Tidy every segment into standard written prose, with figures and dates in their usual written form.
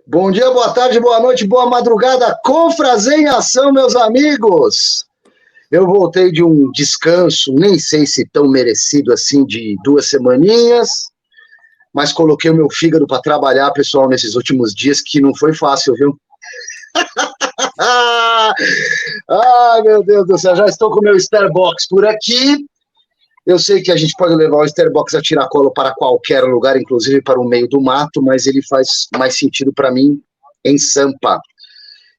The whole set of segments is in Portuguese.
Bom dia, boa tarde, boa noite, boa madrugada, Confras em ação, meus amigos! Eu voltei de um descanso, nem sei se tão merecido assim, de 2 semaninhas, mas coloquei o meu fígado para trabalhar, pessoal, nesses últimos dias, que não foi fácil, viu? Ai, meu Deus do céu, já estou com o meu Starbucks por aqui. Eu sei que a gente pode levar o Starbucks a tiracolo para qualquer lugar, inclusive para o meio do mato, mas ele faz mais sentido para mim em Sampa.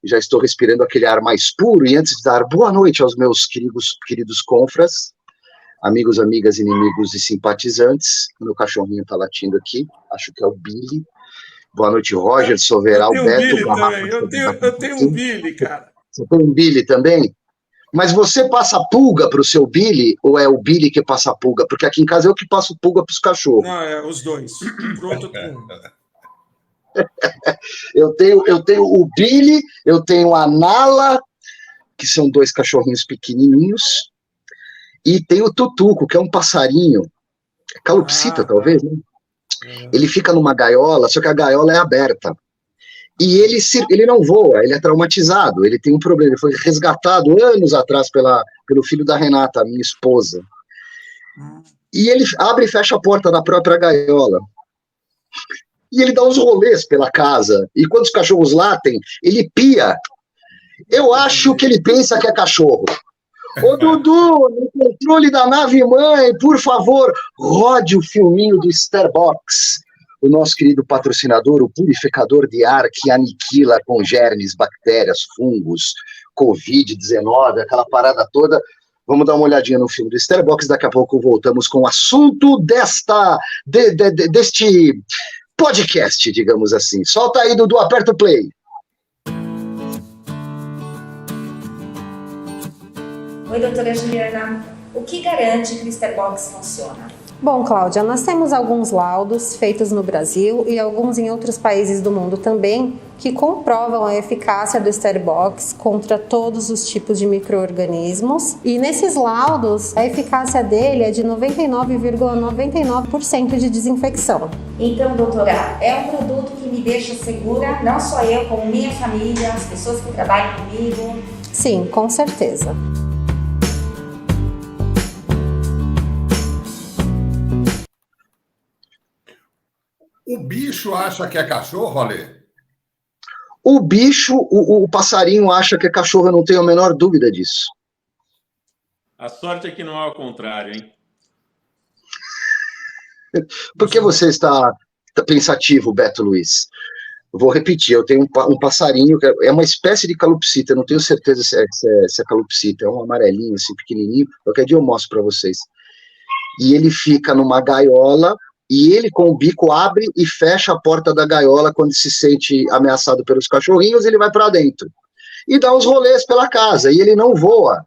Já estou respirando aquele ar mais puro, e antes de dar boa noite aos meus queridos confras, amigos, amigas, inimigos e simpatizantes, meu cachorrinho está latindo aqui, acho que é o Billy. Boa noite, Roger, Soveral, Beto, Garrafa. Eu tenho um Billy, cara. Você tem um Billy também? Mas você passa pulga para o seu Billy ou é o Billy que passa pulga? Porque aqui em casa eu que passo pulga para os cachorros. Não, é os dois. Pronto. Eu tenho o Billy, eu tenho a Nala, que são 2 cachorrinhos pequenininhos, e tem o Tutuco, que é um passarinho, calopsita talvez, né? Ele fica numa gaiola, só que a gaiola é aberta. E ele não voa, ele é traumatizado, ele tem um problema, ele foi resgatado anos atrás pelo filho da Renata, minha esposa. E ele abre e fecha a porta da própria gaiola. E ele dá uns rolês pela casa, e quando os cachorros latem, ele pia. Eu acho que ele pensa que é cachorro. Ô Dudu, no controle da nave mãe, por favor, rode o filminho do Starbucks. O nosso querido patrocinador, o purificador de ar que aniquila com germes, bactérias, fungos, Covid-19, aquela parada toda. Vamos dar uma olhadinha no filme do Starbucks, daqui a pouco voltamos com o assunto deste podcast, digamos assim. Solta aí, Dudu, aperta o play. Oi, doutora Juliana. O que garante que o Starbucks funciona? Bom, Cláudia, nós temos alguns laudos feitos no Brasil e alguns em outros países do mundo também que comprovam a eficácia do Starbucks contra todos os tipos de micro-organismos. E nesses laudos, a eficácia dele é de 99,99% de desinfecção. Então, doutora, é um produto que me deixa segura, não só eu, como minha família, as pessoas que trabalham comigo? Sim, com certeza. O bicho acha que é cachorro, Ale? O bicho, o passarinho acha que é cachorro, eu não tenho a menor dúvida disso. A sorte é que não é ao contrário, hein? Por que você está pensativo, Beto Luiz? Vou repetir, eu tenho um passarinho, que é uma espécie de calopsita, eu não tenho certeza se é calopsita, é um amarelinho, assim, pequenininho, qualquer dia eu mostro para vocês. E ele fica numa gaiola, e ele com o bico abre e fecha a porta da gaiola quando se sente ameaçado pelos cachorrinhos, ele vai para dentro. E dá uns rolês pela casa, e ele não voa,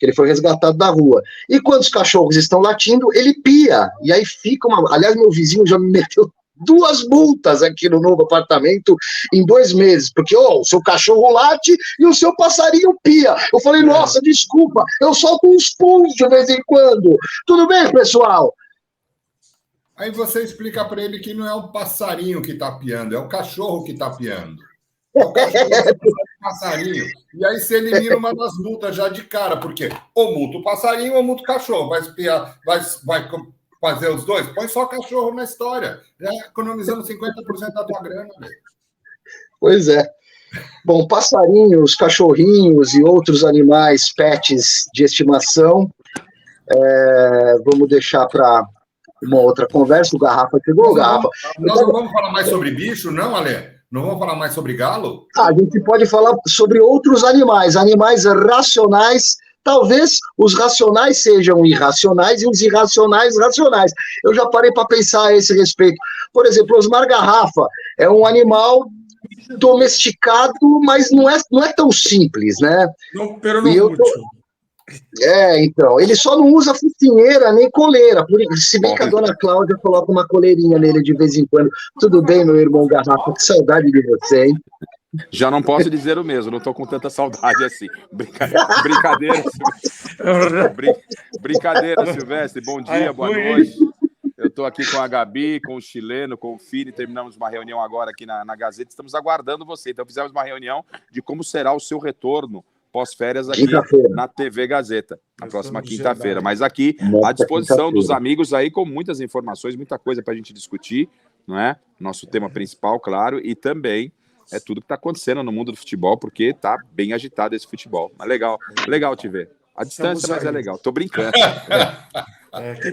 ele foi resgatado da rua. E quando os cachorros estão latindo, ele pia, e aí fica uma... Aliás, meu vizinho já me meteu 2 multas aqui no novo apartamento em 2 meses, porque o seu cachorro late e o seu passarinho pia. Eu falei, nossa, desculpa, eu solto uns puns de vez em quando. Tudo bem, pessoal? Aí você explica para ele que não é o passarinho que está piando, é o cachorro que está piando. É o cachorro que está passarinho. E aí você elimina uma das multas já de cara, porque ou multa o passarinho ou multa o cachorro. Vai espiar, vai fazer os dois? Põe só cachorro na história. Já economizando 50% da tua grana. Véio. Pois é. Bom, passarinhos, cachorrinhos e outros animais, pets de estimação, vamos deixar para uma outra conversa. O Garrafa chegou, Garrafa. Nós não vamos falar mais sobre bicho, não, Ale? Não vamos falar mais sobre galo? A gente pode falar sobre outros animais racionais. Talvez os racionais sejam irracionais e os irracionais racionais. Eu já parei para pensar a esse respeito. Por exemplo, Osmar Garrafa é um animal domesticado, mas não é tão simples, né? Não, pero não muito. Então, ele só não usa focinheira nem coleira, se bem que a dona Cláudia coloca uma coleirinha nele de vez em quando. Tudo bem, meu irmão Garrafa, que saudade de você, hein? Já não posso dizer o mesmo, não estou com tanta saudade assim. Brincadeira, Silvestre. Bom dia, boa noite. estou aqui com a Gabi, com o chileno, com o Fini, terminamos uma reunião agora aqui na Gazeta, estamos aguardando você. Então fizemos uma reunião de como será o seu retorno pós-férias aqui na TV Gazeta, na próxima quinta-feira. Mas aqui, à disposição dos amigos aí, com muitas informações, muita coisa para a gente discutir, não é? Nosso tema principal, claro, e também é tudo que está acontecendo no mundo do futebol, porque está bem agitado esse futebol. Mas legal te ver. A distância, mas é legal. Tô brincando.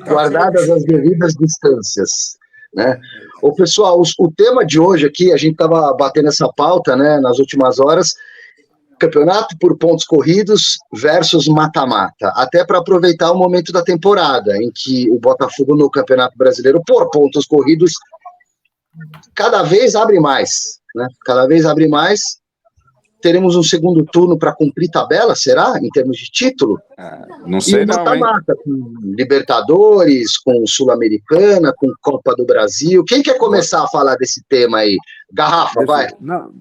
Guardadas as devidas distâncias, né? Ô, pessoal, o tema de hoje aqui, a gente estava batendo essa pauta, né, nas últimas horas, campeonato por pontos corridos versus mata-mata, até para aproveitar o momento da temporada, em que o Botafogo no Campeonato Brasileiro, por pontos corridos, cada vez abre mais, né? Cada vez abre mais. Teremos um segundo turno para cumprir tabela, será? Em termos de título? Não sei, não, mata-mata, com Libertadores, com Sul-Americana, com Copa do Brasil. Quem quer começar a falar desse tema aí? Garrafa, vai. Não,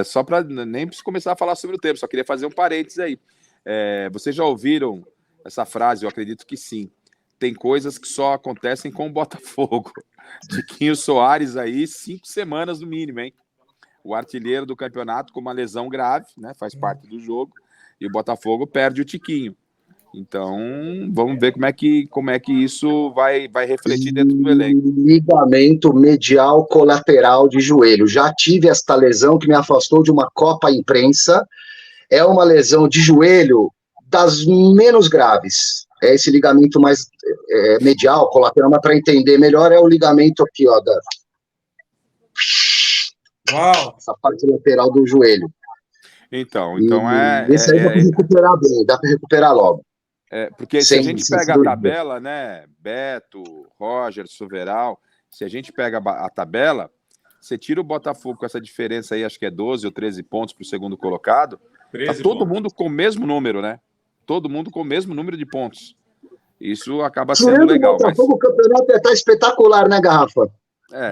só para nem preciso começar a falar sobre o tema, só queria fazer um parênteses aí. Vocês já ouviram essa frase? Eu acredito que sim. Tem coisas que só acontecem com o Botafogo. Tiquinho Soares aí, 5 semanas no mínimo, hein? O artilheiro do campeonato com uma lesão grave, né? Faz parte do jogo, e o Botafogo perde o Tiquinho. Então, vamos ver como é que isso vai refletir dentro do elenco. Ligamento medial colateral de joelho. Já tive esta lesão que me afastou de uma Copa Imprensa. É uma lesão de joelho das menos graves. É esse ligamento mais medial, colateral, mas para entender melhor é o ligamento aqui, ó, essa parte lateral do joelho. Então esse aí dá para recuperar bem, dá para recuperar logo. Porque se a gente pega a tabela, né, Beto, Roger, Soveral, se a gente pega a tabela, você tira o Botafogo com essa diferença aí, acho que é 12 ou 13 pontos para o segundo colocado, tá todo mundo com o mesmo número, né? Todo mundo com o mesmo número de pontos. Isso acaba sendo legal. O Botafogo, o campeonato tá espetacular, né, Garrafa?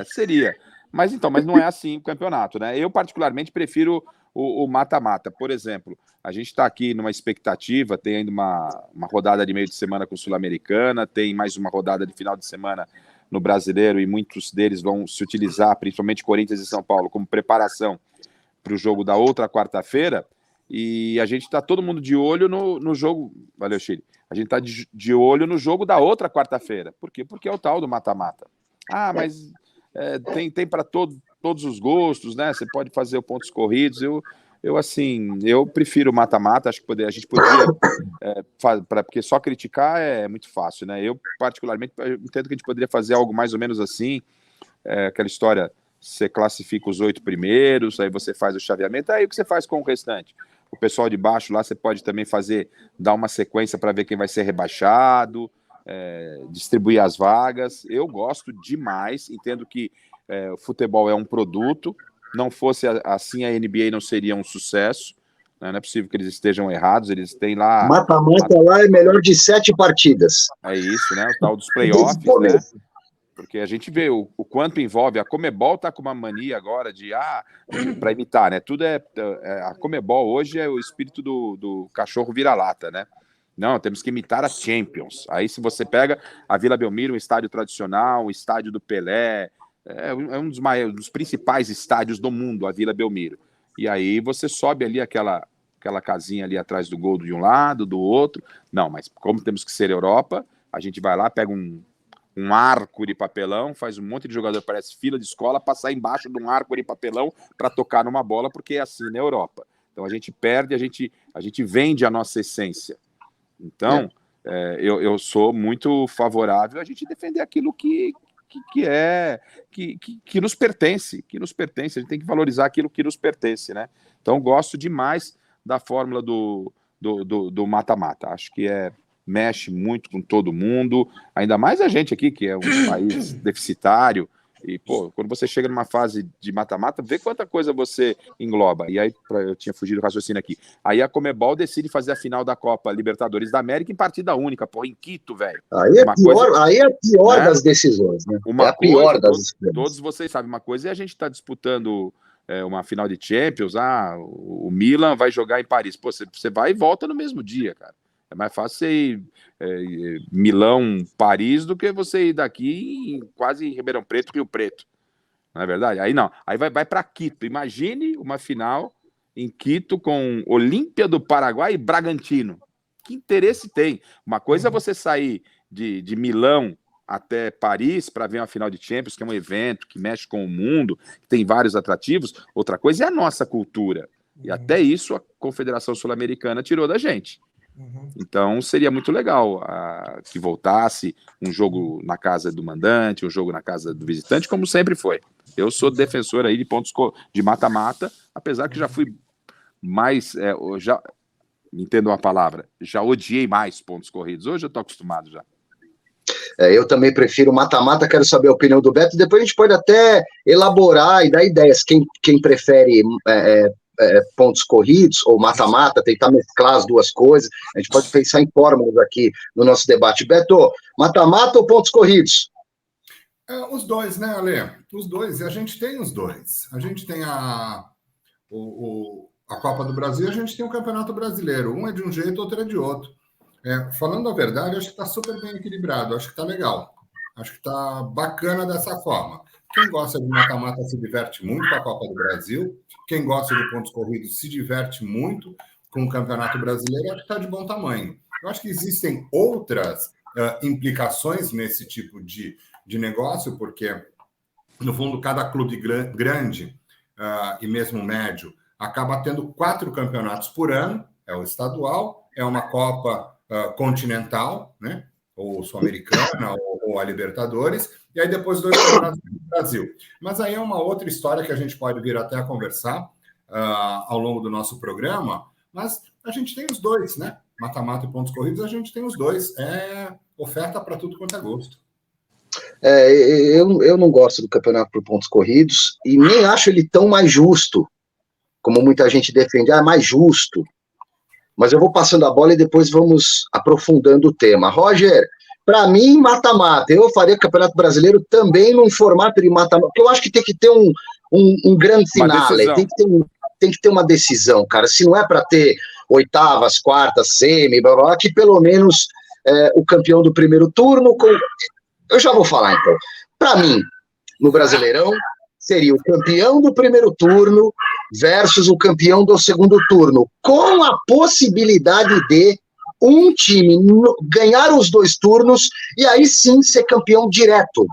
Seria. Mas não é assim o campeonato, né? Eu, particularmente, prefiro o mata-mata. Por exemplo, a gente está aqui numa expectativa, tem ainda uma rodada de meio de semana com Sul-Americana, tem mais uma rodada de final de semana no Brasileiro, e muitos deles vão se utilizar, principalmente Corinthians e São Paulo, como preparação para o jogo da outra quarta-feira, e a gente está todo mundo de olho no jogo... Valeu, Chile. A gente está de olho no jogo da outra quarta-feira. Por quê? Porque é o tal do mata-mata. Mas... tem para todos os gostos, né? Você pode fazer pontos corridos. Eu prefiro mata-mata. Acho que a gente podia, porque só criticar é muito fácil, né? Eu, particularmente, entendo que a gente poderia fazer algo mais ou menos assim, aquela história: você classifica os 8 primeiros, aí você faz o chaveamento, aí o que você faz com o restante? O pessoal de baixo lá, você pode também dar uma sequência para ver quem vai ser rebaixado. Distribuir as vagas. Eu gosto demais, entendo que o futebol é um produto, não fosse assim a NBA não seria um sucesso, né? Não é possível que eles estejam errados, eles têm lá... Mata-mata lá é melhor de 7 partidas. É isso, né? O tal dos playoffs, né? Porque a gente vê o quanto envolve. A Comebol tá com uma mania agora para imitar, né? Tudo a Comebol hoje é o espírito do cachorro vira-lata, né? Não, temos que imitar a Champions. Aí, se você pega a Vila Belmiro, um estádio tradicional, o estádio do Pelé, é um dos principais estádios do mundo, a Vila Belmiro. E aí você sobe ali aquela casinha ali atrás do gol de um lado, do outro. Não, mas como temos que ser Europa, a gente vai lá, pega um arco de papelão, faz um monte de jogador, parece fila de escola, passar embaixo de um arco de papelão para tocar numa bola, porque é assim na Europa. Então a gente perde, a gente vende a nossa essência. Então, eu sou muito favorável a gente defender aquilo que nos pertence, a gente tem que valorizar aquilo que nos pertence, né? Então, gosto demais da fórmula do mata-mata. Acho que mexe muito com todo mundo, ainda mais a gente aqui, que é um país deficitário. E, quando você chega numa fase de mata-mata, vê quanta coisa você engloba. E aí, eu tinha fugido do raciocínio aqui. Aí a Comebol decide fazer a final da Copa Libertadores da América em partida única, em Quito, velho. Aí é a pior né? das decisões, né? É a pior das decisões. Todos vocês sabem uma coisa, e a gente está disputando uma final de Champions, o Milan vai jogar em Paris. Você vai e volta no mesmo dia, cara. É mais fácil você ir Milão, Paris, do que você ir daqui quase em Ribeirão Preto, Rio Preto. Não é verdade? Aí não. Aí vai para Quito. Imagine uma final em Quito com Olímpia do Paraguai e Bragantino. Que interesse tem? Uma coisa é você sair de Milão até Paris para ver uma final de Champions, que é um evento que mexe com o mundo, que tem vários atrativos. Outra coisa é a nossa cultura. E até isso a Confederação Sul-Americana tirou da gente. Então seria muito legal que voltasse um jogo na casa do mandante, um jogo na casa do visitante, como sempre foi. Eu sou defensor aí de pontos de mata-mata, apesar que já fui mais, já entendo uma palavra, já odiei mais pontos corridos. Hoje eu estou acostumado já. Eu também prefiro mata-mata, quero saber a opinião do Beto, depois a gente pode até elaborar e dar ideias, quem prefere pontos corridos ou mata-mata, tentar mesclar as duas coisas, a gente pode pensar em fórmulas aqui no nosso debate. Beto, mata-mata ou pontos corridos? Os dois, né, Ale? Os dois, e a gente tem os dois. A gente tem a Copa do Brasil, a gente tem o Campeonato Brasileiro. Um é de um jeito, outro é de outro. Falando a verdade, acho que está super bem equilibrado, acho que está legal. Acho que está bacana dessa forma. Quem gosta de mata-mata se diverte muito com a Copa do Brasil. Quem gosta de pontos corridos se diverte muito com o Campeonato Brasileiro. Acho que está de bom tamanho. Eu acho que existem outras implicações nesse tipo de negócio, porque, no fundo, cada clube grande e mesmo médio acaba tendo 4 campeonatos por ano. É o estadual, é uma Copa continental, né? Ou Sul-Americana, ou a Libertadores, e aí depois 2 campeonatos do Brasil. Mas aí é uma outra história que a gente pode vir até a conversar ao longo do nosso programa, mas a gente tem os dois, né? Mata-mata e pontos corridos, a gente tem os dois. É oferta para tudo quanto é gosto. Eu não gosto do campeonato por pontos corridos e nem acho ele tão mais justo, como muita gente defende. É mais justo. Mas eu vou passando a bola e depois vamos aprofundando o tema. Roger, para mim, mata-mata. Eu faria Campeonato Brasileiro também num formato de mata-mata, porque eu acho que tem que ter um grande finale, tem que ter uma decisão, cara. Se não é para ter oitavas, quartas, semi, blá, blá, blá, que pelo menos o campeão do primeiro turno... Eu já vou falar, então. Para mim, no Brasileirão, seria o campeão do primeiro turno versus o campeão do segundo turno, com a possibilidade de um time ganhar os 2 turnos e aí sim ser campeão direto,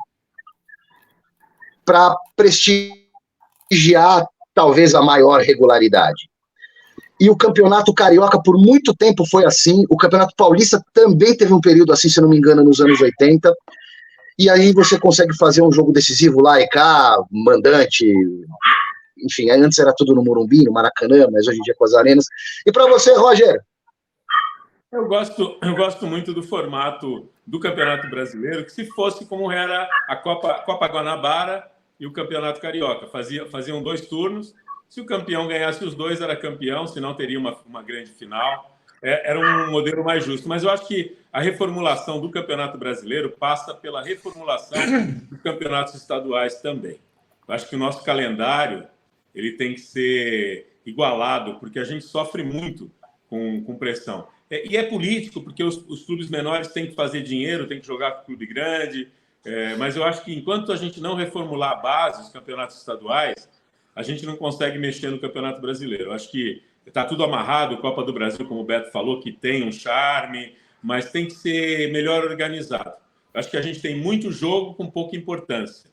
para prestigiar talvez a maior regularidade. E o Campeonato Carioca por muito tempo foi assim, o Campeonato Paulista também teve um período assim, se não me engano, nos anos 80, e aí você consegue fazer um jogo decisivo lá e cá, mandante, enfim, antes era tudo no Morumbi, no Maracanã, mas hoje em dia com as arenas. E para você, Roger? Eu gosto muito do formato do Campeonato Brasileiro, que se fosse como era a Copa Guanabara e o Campeonato Carioca. Faziam 2 turnos, se o campeão ganhasse os 2, era campeão, senão teria uma grande final. Era um modelo mais justo. Mas eu acho que a reformulação do Campeonato Brasileiro passa pela reformulação dos campeonatos estaduais também. Eu acho que o nosso calendário ele tem que ser igualado, porque a gente sofre muito com pressão. E é político, porque os clubes menores têm que fazer dinheiro, têm que jogar com o clube grande, mas eu acho que enquanto a gente não reformular a base, os campeonatos estaduais, a gente não consegue mexer no Campeonato Brasileiro. Eu acho que está tudo amarrado, Copa do Brasil, como o Beto falou, que tem um charme, mas tem que ser melhor organizado. Eu acho que a gente tem muito jogo com pouca importância.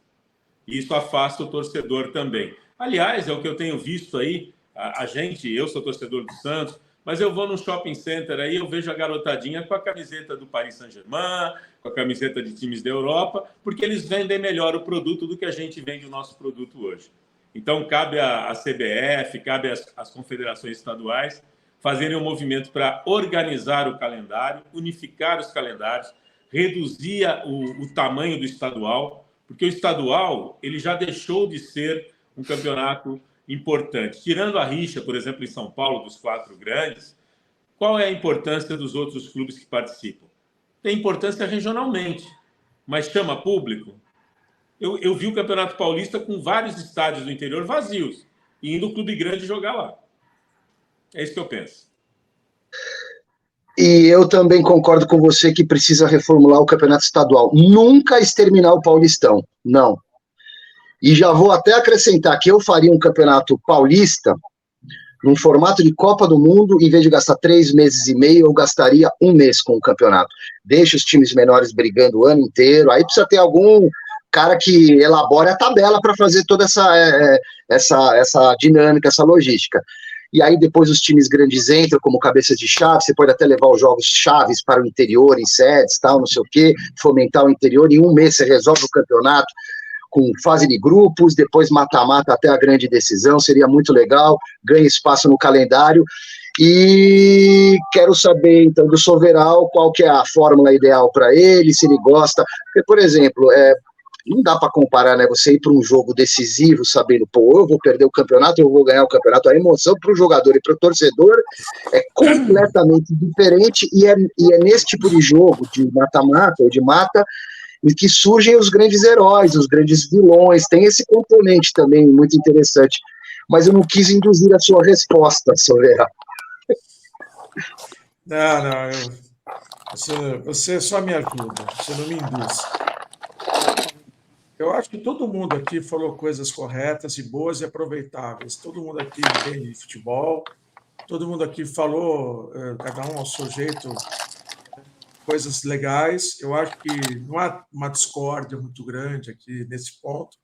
E isso afasta o torcedor também. Aliás, é o que eu tenho visto aí, eu sou torcedor do Santos, mas eu vou no shopping center aí, eu vejo a garotadinha com a camiseta do Paris Saint-Germain, com a camiseta de times da Europa, porque eles vendem melhor o produto do que a gente vende o nosso produto hoje. Então, cabe à CBF, cabe às confederações estaduais fazerem um movimento para organizar o calendário, unificar os calendários, reduzir o tamanho do estadual, porque o estadual ele já deixou de ser um campeonato importante. Tirando a rixa, por exemplo, em São Paulo, dos 4 grandes, qual é a importância dos outros clubes que participam? Tem importância regionalmente, mas chama público? Eu vi o Campeonato Paulista com vários estádios do interior vazios, e indo o clube grande jogar lá. É isso que eu penso. E eu também concordo com você que precisa reformular o campeonato estadual. Nunca exterminar o Paulistão, não. E já vou até acrescentar que eu faria um campeonato paulista num formato de Copa do Mundo, em vez de gastar 3 meses e meio, eu gastaria 1 mês com o campeonato. Deixa os times menores brigando o ano inteiro, aí precisa ter algum cara que elabore a tabela para fazer toda essa dinâmica, essa logística. E aí depois os times grandes entram como cabeça de chave, você pode até levar os jogos chaves para o interior, em sedes, tal, não sei o quê, fomentar o interior, em 1 mês você resolve o campeonato, com fase de grupos, depois mata-mata até a grande decisão, seria muito legal, ganha espaço no calendário, e quero saber, então, do Soveral, qual que é a fórmula ideal para ele, se ele gosta, porque, por exemplo, não dá para comparar, né, você ir para um jogo decisivo, sabendo, pô, eu vou perder o campeonato, eu vou ganhar o campeonato, a emoção para o jogador e para o torcedor é completamente diferente, e é nesse tipo de jogo, de mata-mata ou de mata, em que surgem os grandes heróis, os grandes vilões, tem esse componente também muito interessante, mas eu não quis induzir a sua resposta, Soveral. Não, você só me ajuda, você não me induz. Eu acho que todo mundo aqui falou coisas corretas e boas e aproveitáveis. Todo mundo aqui entende de futebol, todo mundo aqui falou, cada um ao seu jeito, coisas legais. Eu acho que não há uma discórdia muito grande aqui nesse ponto.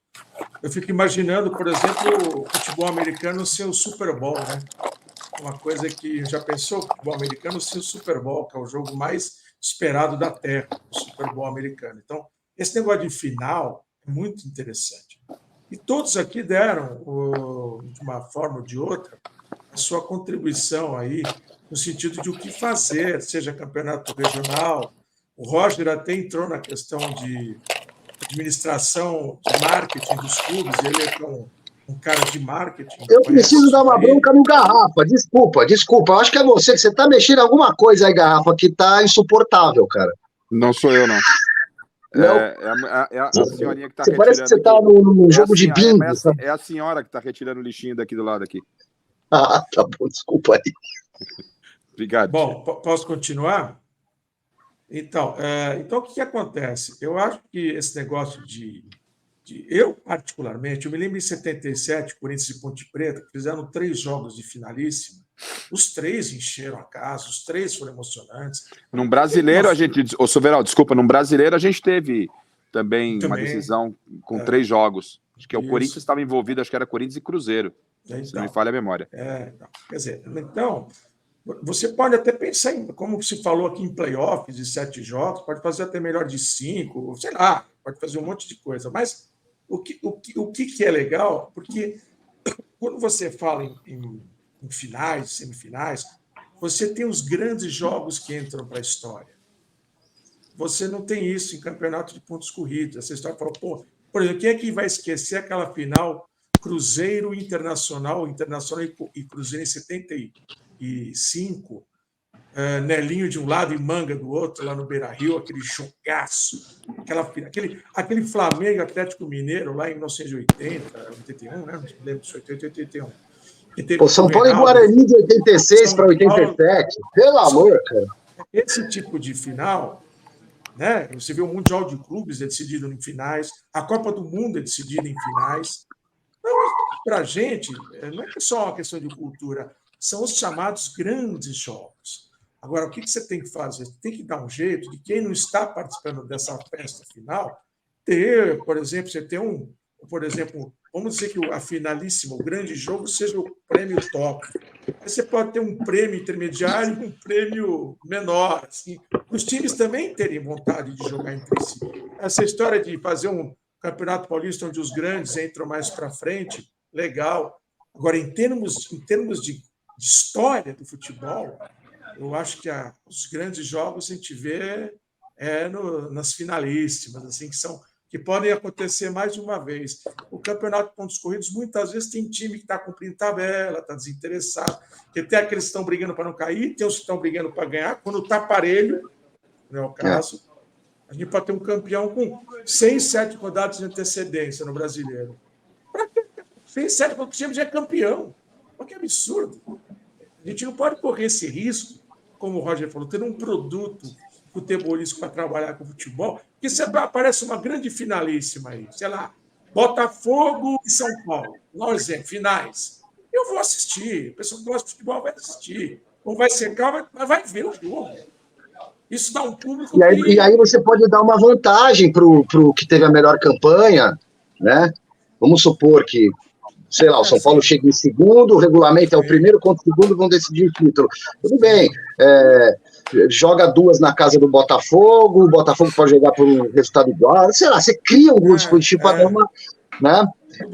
Eu fico imaginando, por exemplo, o futebol americano ser o Super Bowl, né? Uma coisa que já pensou, o futebol americano ser o Super Bowl, que é o jogo mais esperado da Terra, o Super Bowl americano. Então, esse negócio de final é muito interessante. E todos aqui deram, de uma forma ou de outra, a sua contribuição aí, no sentido de o que fazer, seja campeonato regional. O Roger até entrou na questão de administração, de marketing dos clubes, ele é um cara de marketing. Eu preciso dar uma bronca no Garrafa, desculpa, eu acho que é você está mexendo em alguma coisa aí, Garrafa, que está insuportável, cara. Não sou eu, não. Não. É a senhorinha que está retirando. Parece que você está num jogo de bingo. É a senhora que está retirando o lixinho daqui do lado aqui. Ah, tá bom, desculpa aí. Obrigado. Bom, posso continuar? Então, o que acontece? Eu acho que esse negócio eu, particularmente, eu me lembro em 77, Corinthians e Ponte Preta, que fizeram 3 jogos de finalíssima. Os 3 encheram a casa, os 3 foram emocionantes. Num brasileiro, Soveral, desculpa, num brasileiro a gente teve também uma decisão com 3 jogos. Acho que o Corinthians estava envolvido, acho que era Corinthians e Cruzeiro, se não me falha a memória. Quer dizer, então, você pode até pensar em, como se falou aqui, em playoffs de 7 jogos, pode fazer até melhor de 5, sei lá, pode fazer um monte de coisa, mas o que é legal, porque quando você fala em finais, semifinais, você tem os grandes jogos que entram para a história. Você não tem isso em campeonato de pontos corridos. Essa história fala, por exemplo, quem é que vai esquecer aquela final Cruzeiro Internacional e Cruzeiro em 75, Nelinho de um lado e Manga do outro, lá no Beira-Rio, aquele jogaço, aquele Flamengo Atlético Mineiro lá em 1980, 81, né? Não lembro se foi 81. São Paulo e Guarani de 86 para 87, pelo amor, cara. Esse tipo de final, né? Você vê o Mundial de Clubes é decidido em finais, a Copa do Mundo é decidida em finais. Então, para a gente, não é só uma questão de cultura, são os chamados grandes jogos. Agora, o que você tem que fazer? Você tem que dar um jeito de quem não está participando dessa festa final ter, por exemplo, vamos dizer que a finalíssima, o grande jogo, seja o prêmio top. Aí você pode ter um prêmio intermediário e um prêmio menor, assim, os times também terem vontade de jogar entre si. Essa história de fazer um Campeonato Paulista onde os grandes entram mais para frente, legal. Agora, em termos de história do futebol, eu acho que os grandes jogos a gente vê nas finalíssimas, assim, que podem acontecer mais de uma vez. O campeonato de pontos corridos, muitas vezes, tem time que está cumprindo tabela, está desinteressado, porque tem aqueles que estão brigando para não cair, tem os que estão brigando para ganhar. Quando está parelho, não é o caso, a gente pode ter um campeão com 6, 7 rodadas de antecedência no brasileiro. Para que 6, 7 rodadas já é campeão? Olha que absurdo. A gente não pode correr esse risco como o Roger falou, ter um produto futebolístico para trabalhar com futebol, porque se aparece uma grande finalíssima aí, sei lá, Botafogo e São Paulo, por exemplo, finais. Eu vou assistir, o pessoal que gosta de futebol vai assistir, ou vai secar, mas vai ver o jogo. Isso dá um público. E aí você pode dar uma vantagem para o que teve a melhor campanha, né? Vamos supor que, sei lá, o São Paulo chega em segundo, o regulamento é o primeiro contra o segundo, vão decidir o título. Tudo bem, joga 2 na casa do Botafogo, o Botafogo pode jogar por um resultado igual, sei lá, você cria um dispositivo para dar uma, né?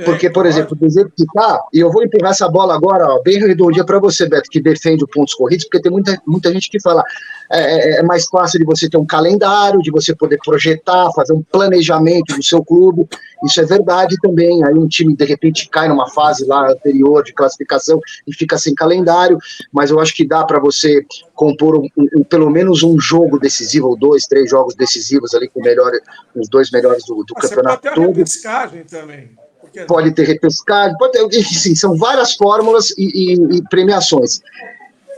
Porque, por exemplo, dizer que e eu vou empurrar essa bola agora, ó, bem redondinha para você, Beto, que defende o pontos corridos, porque tem muita gente que fala, é mais fácil de você ter um calendário, de você poder projetar, fazer um planejamento do seu clube, isso é verdade também, aí um time de repente cai numa fase lá anterior de classificação e fica sem calendário, mas eu acho que dá para você compor pelo menos um jogo decisivo, ou 2, 3 jogos decisivos ali com os 2 melhores do campeonato todo. Pode ter uma repescagem também. Pode ter repescagem, enfim, são várias fórmulas e premiações.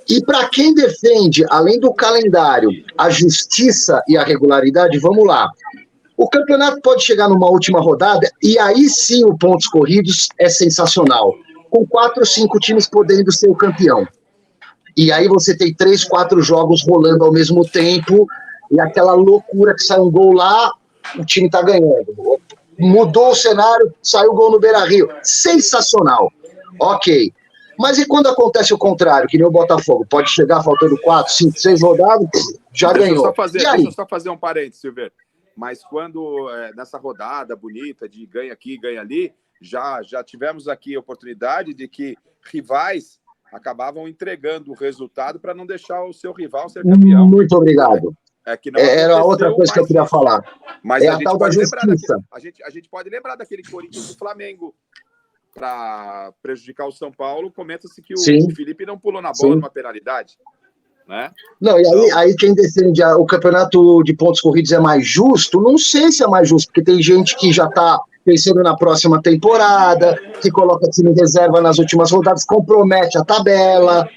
E para quem defende, além do calendário, a justiça e a regularidade, vamos lá. O campeonato pode chegar numa última rodada e aí sim o pontos corridos é sensacional, com 4 ou 5 times podendo ser o campeão. E aí você tem 3, 4 jogos rolando ao mesmo tempo e aquela loucura que sai um gol lá, o time está ganhando. Mudou o cenário, saiu o gol no Beira-Rio. Sensacional. Ok. Mas e quando acontece o contrário, que nem o Botafogo? Pode chegar faltando 4, 5, 6 rodadas, já ganhou. Deixa eu só fazer um parênteses, Silveira. Mas quando, nessa rodada bonita de ganha aqui, ganha ali, já tivemos aqui a oportunidade de que rivais acabavam entregando o resultado para não deixar o seu rival ser campeão. Muito obrigado. Era outra coisa que eu queria falar. Mas a tal da justiça. A gente pode lembrar daquele Corinthians do Flamengo para prejudicar o São Paulo. Comenta-se que o Felipe não pulou na bola numa penalidade. Né? Não, e aí quem defende o campeonato de pontos corridos é mais justo? Não sei se é mais justo, porque tem gente que já está pensando na próxima temporada, que coloca time em reserva nas últimas rodadas, compromete a tabela.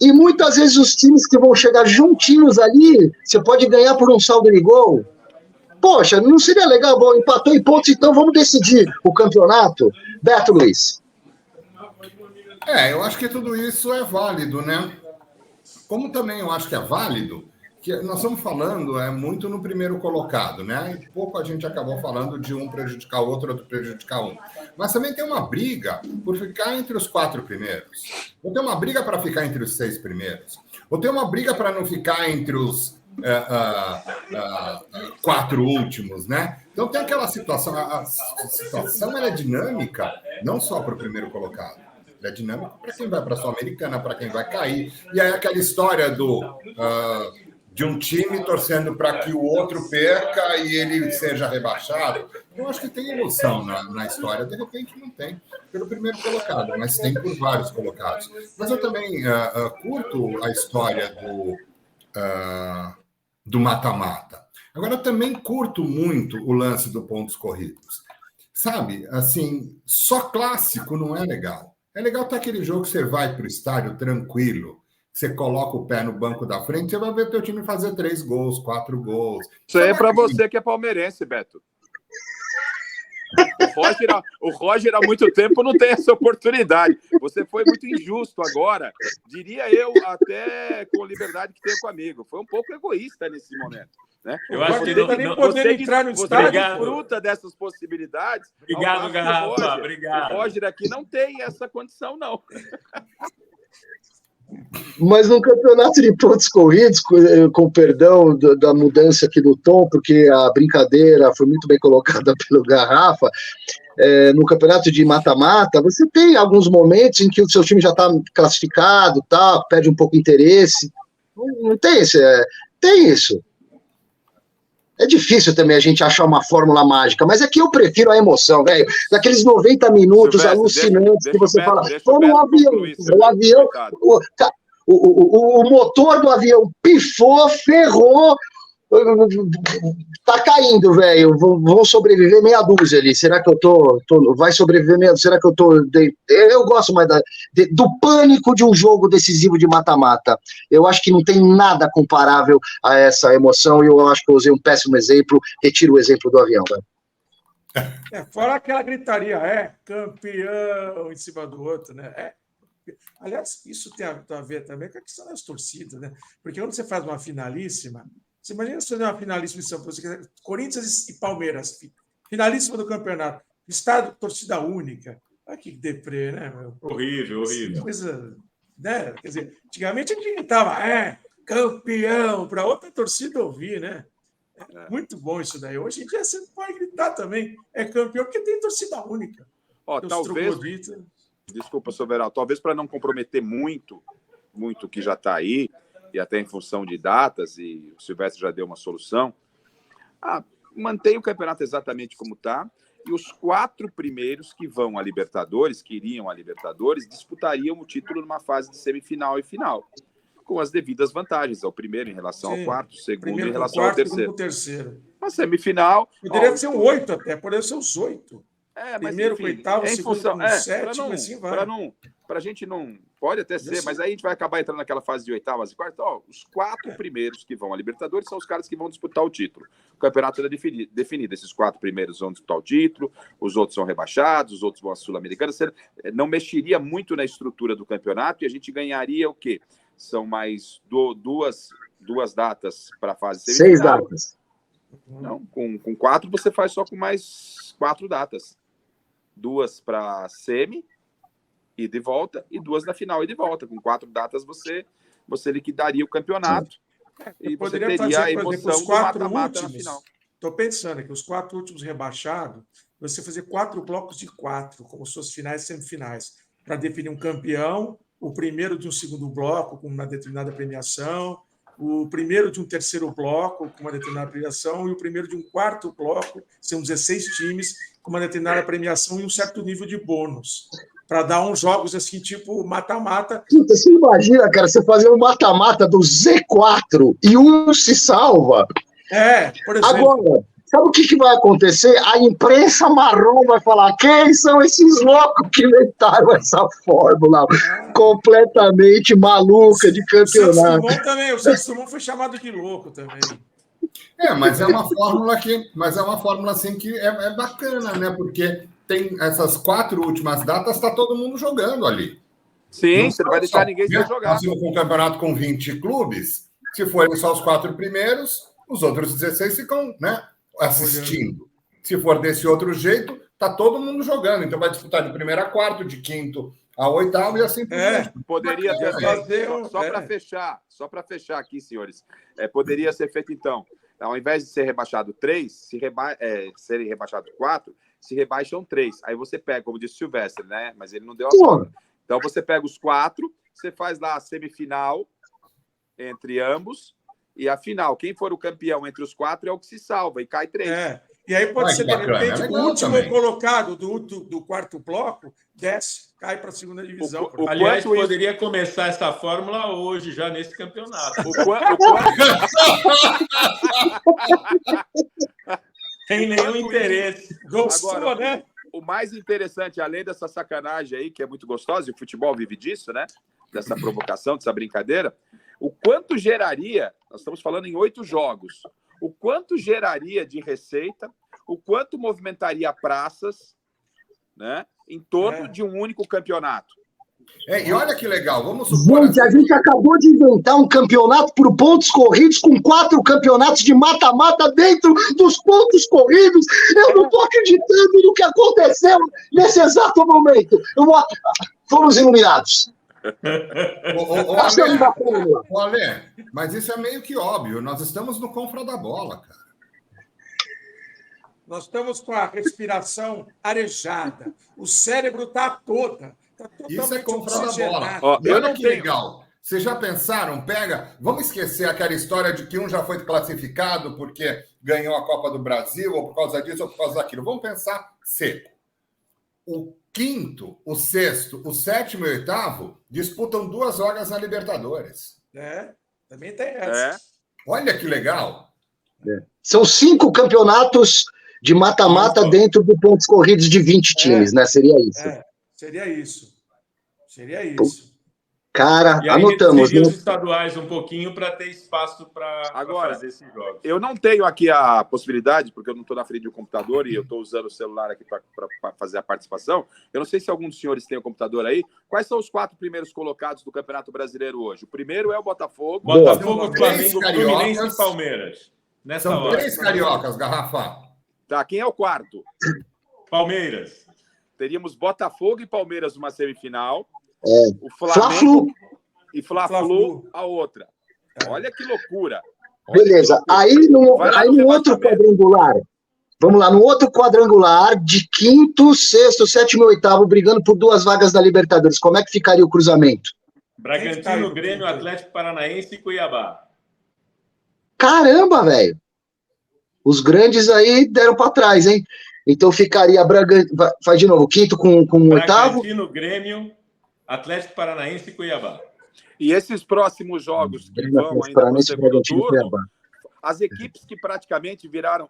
E muitas vezes os times que vão chegar juntinhos ali, você pode ganhar por um saldo de gol. Poxa, não seria legal? Bom, empatou em pontos, então vamos decidir o campeonato? Beto Luiz. Eu acho que tudo isso é válido, né? Como também eu acho que é válido, que nós estamos falando muito no primeiro colocado, né? E pouco a gente acabou falando de um prejudicar o outro prejudicar um. Mas também tem uma briga por ficar entre os 4 primeiros. Ou tem uma briga para ficar entre os 6 primeiros. Ou tem uma briga para não ficar entre os 4 últimos, né? Então tem aquela situação. A situação ela é dinâmica, não só para o primeiro colocado. É dinâmico para quem vai para a Sul-Americana, para quem vai cair. E aí aquela história de um time torcendo para que o outro perca e ele seja rebaixado. Eu acho que tem emoção na história. De repente não tem pelo primeiro colocado, mas tem por vários colocados. Mas eu também curto a história do mata-mata. Agora, eu também curto muito o lance do pontos corridos. Sabe, assim, só clássico não é legal. É legal ter aquele jogo que você vai para o estádio tranquilo, você coloca o pé no banco da frente, você vai ver teu time fazer 3 gols, 4 gols. Isso aí é para você que é palmeirense, Beto. O Roger há muito tempo não tem essa oportunidade. Você foi muito injusto agora, diria eu, até com liberdade que tenho com o amigo. Foi um pouco egoísta nesse momento. Né? Eu acho que você entrar no estádio, fruta dessas possibilidades. Obrigado, Garrafa. Obrigado. O Roger aqui não tem essa condição, não. Mas no campeonato de pontos corridos, com perdão da mudança aqui do tom, porque a brincadeira foi muito bem colocada pelo Garrafa, no campeonato de mata-mata, você tem alguns momentos em que o seu time já está classificado, perde um pouco de interesse. Não tem isso. Tem isso. É difícil também a gente achar uma fórmula mágica, mas é que eu prefiro a emoção, velho. Daqueles 90 minutos alucinantes que você fala, tô no avião, o motor do avião pifou, ferrou, Tá caindo, velho. Vão sobreviver meia dúzia ali. Será que eu vai sobreviver meia dúzia? Será que eu tô... Eu gosto mais do pânico de um jogo decisivo de mata-mata. Eu acho que não tem nada comparável a essa emoção e eu acho que eu usei um péssimo exemplo. Retiro o exemplo do avião, velho. Fora aquela gritaria, campeão em cima do outro, né? Aliás, isso tem a ver também com a questão das torcidas, né? Porque quando você faz uma finalíssima, você imagina se fazer uma finalíssima em São Paulo, Corinthians e Palmeiras, finalíssima do campeonato, estado torcida única. Olha que deprê, né? Meu? Horrível. Coisa, né? Quer dizer, antigamente a gente gritava, campeão, para outra torcida ouvir, né? Muito bom isso daí. Hoje em dia você pode gritar também, campeão, porque tem torcida única. Talvez, desculpa, Soberal, talvez para não comprometer muito que já está aí, e até em função de datas, e o Silvestre já deu uma solução, mantém o campeonato exatamente como está, e os 4 primeiros que vão à Libertadores, que iriam à Libertadores, disputariam o título numa fase de semifinal e final, com as devidas vantagens, ao primeiro em relação ao quarto, segundo em relação ao terceiro. A semifinal... Poderia ser um 8 até, poderia ser os 8. Mas primeiro enfim, com oitavo, segundo com 7, assim vai. Para a gente não... Pode até ser, mas aí a gente vai acabar entrando naquela fase de oitavas e quartas. Os 4 primeiros que vão à Libertadores são os caras que vão disputar o título. O campeonato é definido. Esses 4 primeiros vão disputar o título, os outros são rebaixados, os outros vão à Sul-Americana. Não mexeria muito na estrutura do campeonato e a gente ganharia o quê? São mais duas datas para a fase semifinal. 6 datas. Não, com 4 você faz só com mais 4 datas. 2 para semi e de volta, e 2 na final e de volta. Com 4 datas você liquidaria o campeonato. E você teria a emoção do mata-mata na final. Estou pensando que os 4 últimos rebaixados, você fazer 4 blocos de 4, como suas finais e semifinais, para definir um campeão, o primeiro de um segundo bloco com uma determinada premiação, o primeiro de um terceiro bloco com uma determinada premiação e o primeiro de um quarto bloco, são 16 times com uma determinada premiação e um certo nível de bônus, para dar uns jogos assim, tipo mata-mata. Você imagina, cara, você fazer um mata-mata do Z4 e um se salva? Por exemplo. Agora, sabe o que vai acontecer? A imprensa marrom vai falar: quem são esses loucos que inventaram essa fórmula completamente maluca de campeonato? O Santos Dumont foi chamado de louco também. Mas é uma fórmula assim que é bacana, né? Porque tem essas 4 últimas datas, está todo mundo jogando ali. Sim, você não vai deixar ninguém sem jogar. Nós temos um campeonato com 20 clubes, se forem só os 4 primeiros, os outros 16 ficam, né, assistindo. Se for desse outro jeito, tá todo mundo jogando. Então vai disputar de primeiro a quarto, de quinto a oitavo e assim por diante. Poderia ter só para fechar aqui, senhores. Poderia ser feito então, ao invés de ser rebaixado 3, serem rebaixados 4, se rebaixam 3. Aí você pega, como disse o Silvestre, né? Mas ele não deu a forma. Então você pega os 4, você faz lá a semifinal entre ambos e a final. Quem for o campeão entre os 4 é o que se salva e cai 3. E aí pode ser, de repente, o último colocado do quarto bloco desce, cai para a segunda divisão. Aliás, poderia começar essa fórmula hoje, já nesse campeonato. Sem nenhum interesse. Gostou, agora, né? O mais interessante, além dessa sacanagem aí, que é muito gostosa, e o futebol vive disso, né? Dessa provocação, dessa brincadeira, o quanto geraria, nós estamos falando em 8 jogos, o quanto geraria de receita, o quanto movimentaria praças, né, em torno de um único campeonato. E olha que legal, vamos supor... Gente, a gente acabou de inventar um campeonato por pontos corridos com 4 campeonatos de mata-mata dentro dos pontos corridos. Eu não estou acreditando no que aconteceu nesse exato momento. Fomos iluminados. Ale, mas isso é meio que óbvio. Nós estamos no confra da bola, cara. Nós estamos com a respiração arejada. O cérebro está toda. Isso é confra da bola. Olha que legal. Vocês já pensaram? Vamos esquecer aquela história de que um já foi classificado porque ganhou a Copa do Brasil, ou por causa disso, ou por causa daquilo. Vamos pensar seco. O quinto, o sexto, o sétimo e o oitavo disputam 2 vagas na Libertadores. Também tem essa. Olha que legal. São 5 campeonatos de mata-mata dentro do pontos corridos de 20 times, né? Seria isso. Seria isso. Seria isso. Cara, e aí anotamos. Né? Os estaduais um pouquinho para ter espaço para fazer esses jogos. Eu não tenho aqui a possibilidade, porque eu não estou na frente do computador e eu estou usando o celular aqui para fazer a participação. Eu não sei se algum dos senhores tem o computador aí. Quais são os 4 primeiros colocados do Campeonato Brasileiro hoje? O primeiro é o Botafogo. Botafogo, Flamengo, Fluminense e Palmeiras. São 3 cariocas, Garrafa. Tá, quem é o quarto? Palmeiras. Teríamos Botafogo e Palmeiras numa semifinal. O Fla-Flu. E Fla-Flu a outra. Olha que loucura. Beleza. Aí no outro quadrangular, vamos lá, no outro quadrangular de 5º, 6º, 7º e 8º, brigando por 2 vagas da Libertadores, como é que ficaria o cruzamento? Bragantino, Grêmio, Atlético Paranaense e Cuiabá. Caramba, velho. Os grandes aí deram para trás, hein? Então ficaria Bragantino. Faz de novo, 5º com o 8º. Bragantino, Grêmio, Atlético Paranaense e Cuiabá. E esses próximos jogos que vão ainda para o segundo turno, as equipes que praticamente viraram,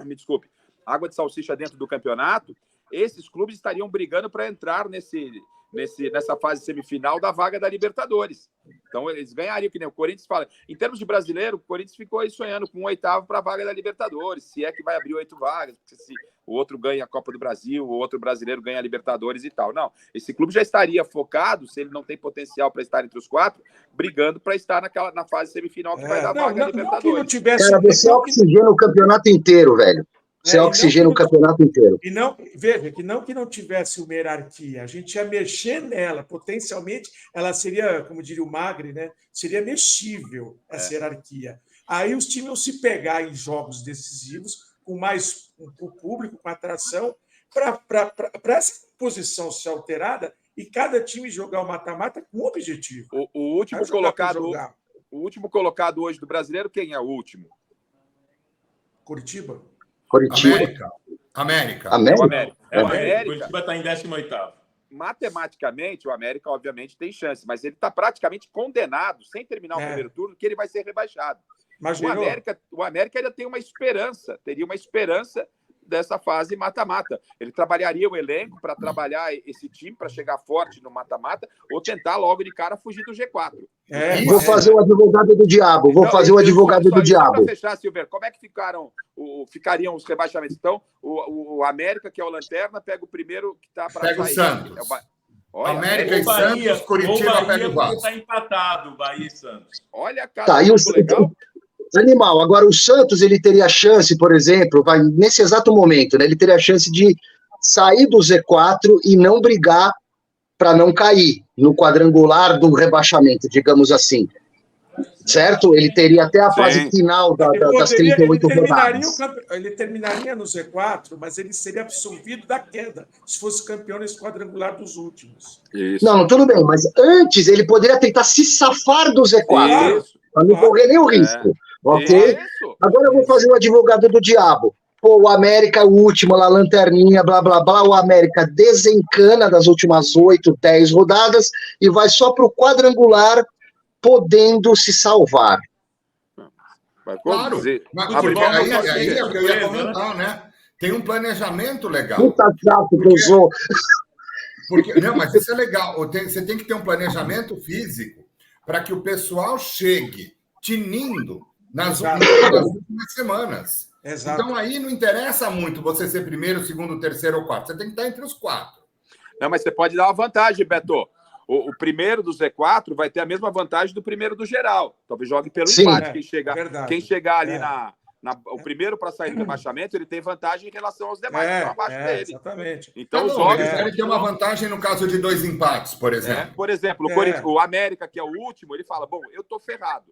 me desculpe, água de salsicha dentro do campeonato, esses clubes estariam brigando para entrar nessa fase semifinal da vaga da Libertadores. Então, eles ganhariam, que nem o Corinthians fala. Em termos de brasileiro, o Corinthians ficou aí sonhando com um 8º para a vaga da Libertadores, se é que vai abrir 8 vagas, porque se o outro ganha a Copa do Brasil, o outro brasileiro ganha a Libertadores e tal. Não, esse clube já estaria focado, se ele não tem potencial para estar entre os 4, brigando para estar na fase semifinal que vai dar vaga da Libertadores. Não tivesse, cara, você oxigena o campeonato inteiro, velho. Você oxigena o campeonato inteiro. E não, veja, que não tivesse uma hierarquia, a gente ia mexer nela, potencialmente, ela seria, como diria o Magri, né? Seria mexível essa hierarquia. Aí os times iam se pegar em jogos decisivos, com mais o público, com atração, para essa posição ser alterada e cada time jogar o mata-mata com um objetivo. O último colocado hoje do brasileiro, quem é o último? Curitiba. América. O Curitiba está em 18º. Matematicamente, o América, obviamente, tem chance, mas ele está praticamente condenado, sem terminar o primeiro turno, que ele vai ser rebaixado. O América ainda tem teria uma esperança dessa fase mata-mata. Ele trabalharia o elenco para trabalhar esse time, para chegar forte no mata-mata, ou tentar logo de cara fugir do G4. Vou fazer o advogado do diabo. Para fechar, Silveira, como é que ficariam os rebaixamentos? Então, o América, que é o Lanterna, pega o primeiro que está para sair. Pega o Santos. América e Santos, Curitiba pega o Vasco. Está empatado, Bahia e Santos. Olha, cara, legal. Animal. Agora, o Santos, ele teria a chance, por exemplo, nesse exato momento, né, ele teria a chance de sair do Z4 e não brigar para não cair no quadrangular do rebaixamento, digamos assim. Certo? Ele teria até a fase final das 38 rodadas. Ele terminaria no Z4, mas ele seria absolvido da queda, se fosse campeão nesse quadrangular dos últimos. Isso. Não, tudo bem, mas antes ele poderia tentar se safar do Z4, para não correr nenhum risco. Ok? Agora eu vou fazer o advogado do diabo. Pô, o América, o último lá, lanterninha, blá, blá, blá. O América desencana das últimas 8, 10 rodadas e vai só para o quadrangular, podendo se salvar. Claro. Aí é o que eu ia comentar, né? Tem um planejamento legal. Puta chato que eu sou. Não, mas isso é legal. Você tem que ter um planejamento físico para que o pessoal chegue tinindo nas últimas semanas. Exato. Então aí não interessa muito você ser primeiro, segundo, terceiro ou quarto. Você tem que estar entre os 4. Não, mas você pode dar uma vantagem, Beto. O primeiro do Z4 vai ter a mesma vantagem do primeiro do geral. Talvez jogue pelo empate. Quem chegar ali o primeiro para sair do rebaixamento, ele tem vantagem em relação aos demais que estão abaixo dele. Exatamente. Então, ele tem uma vantagem no caso de 2 empates, por exemplo. Por exemplo, o América, que é o último, ele fala, bom, eu estou ferrado,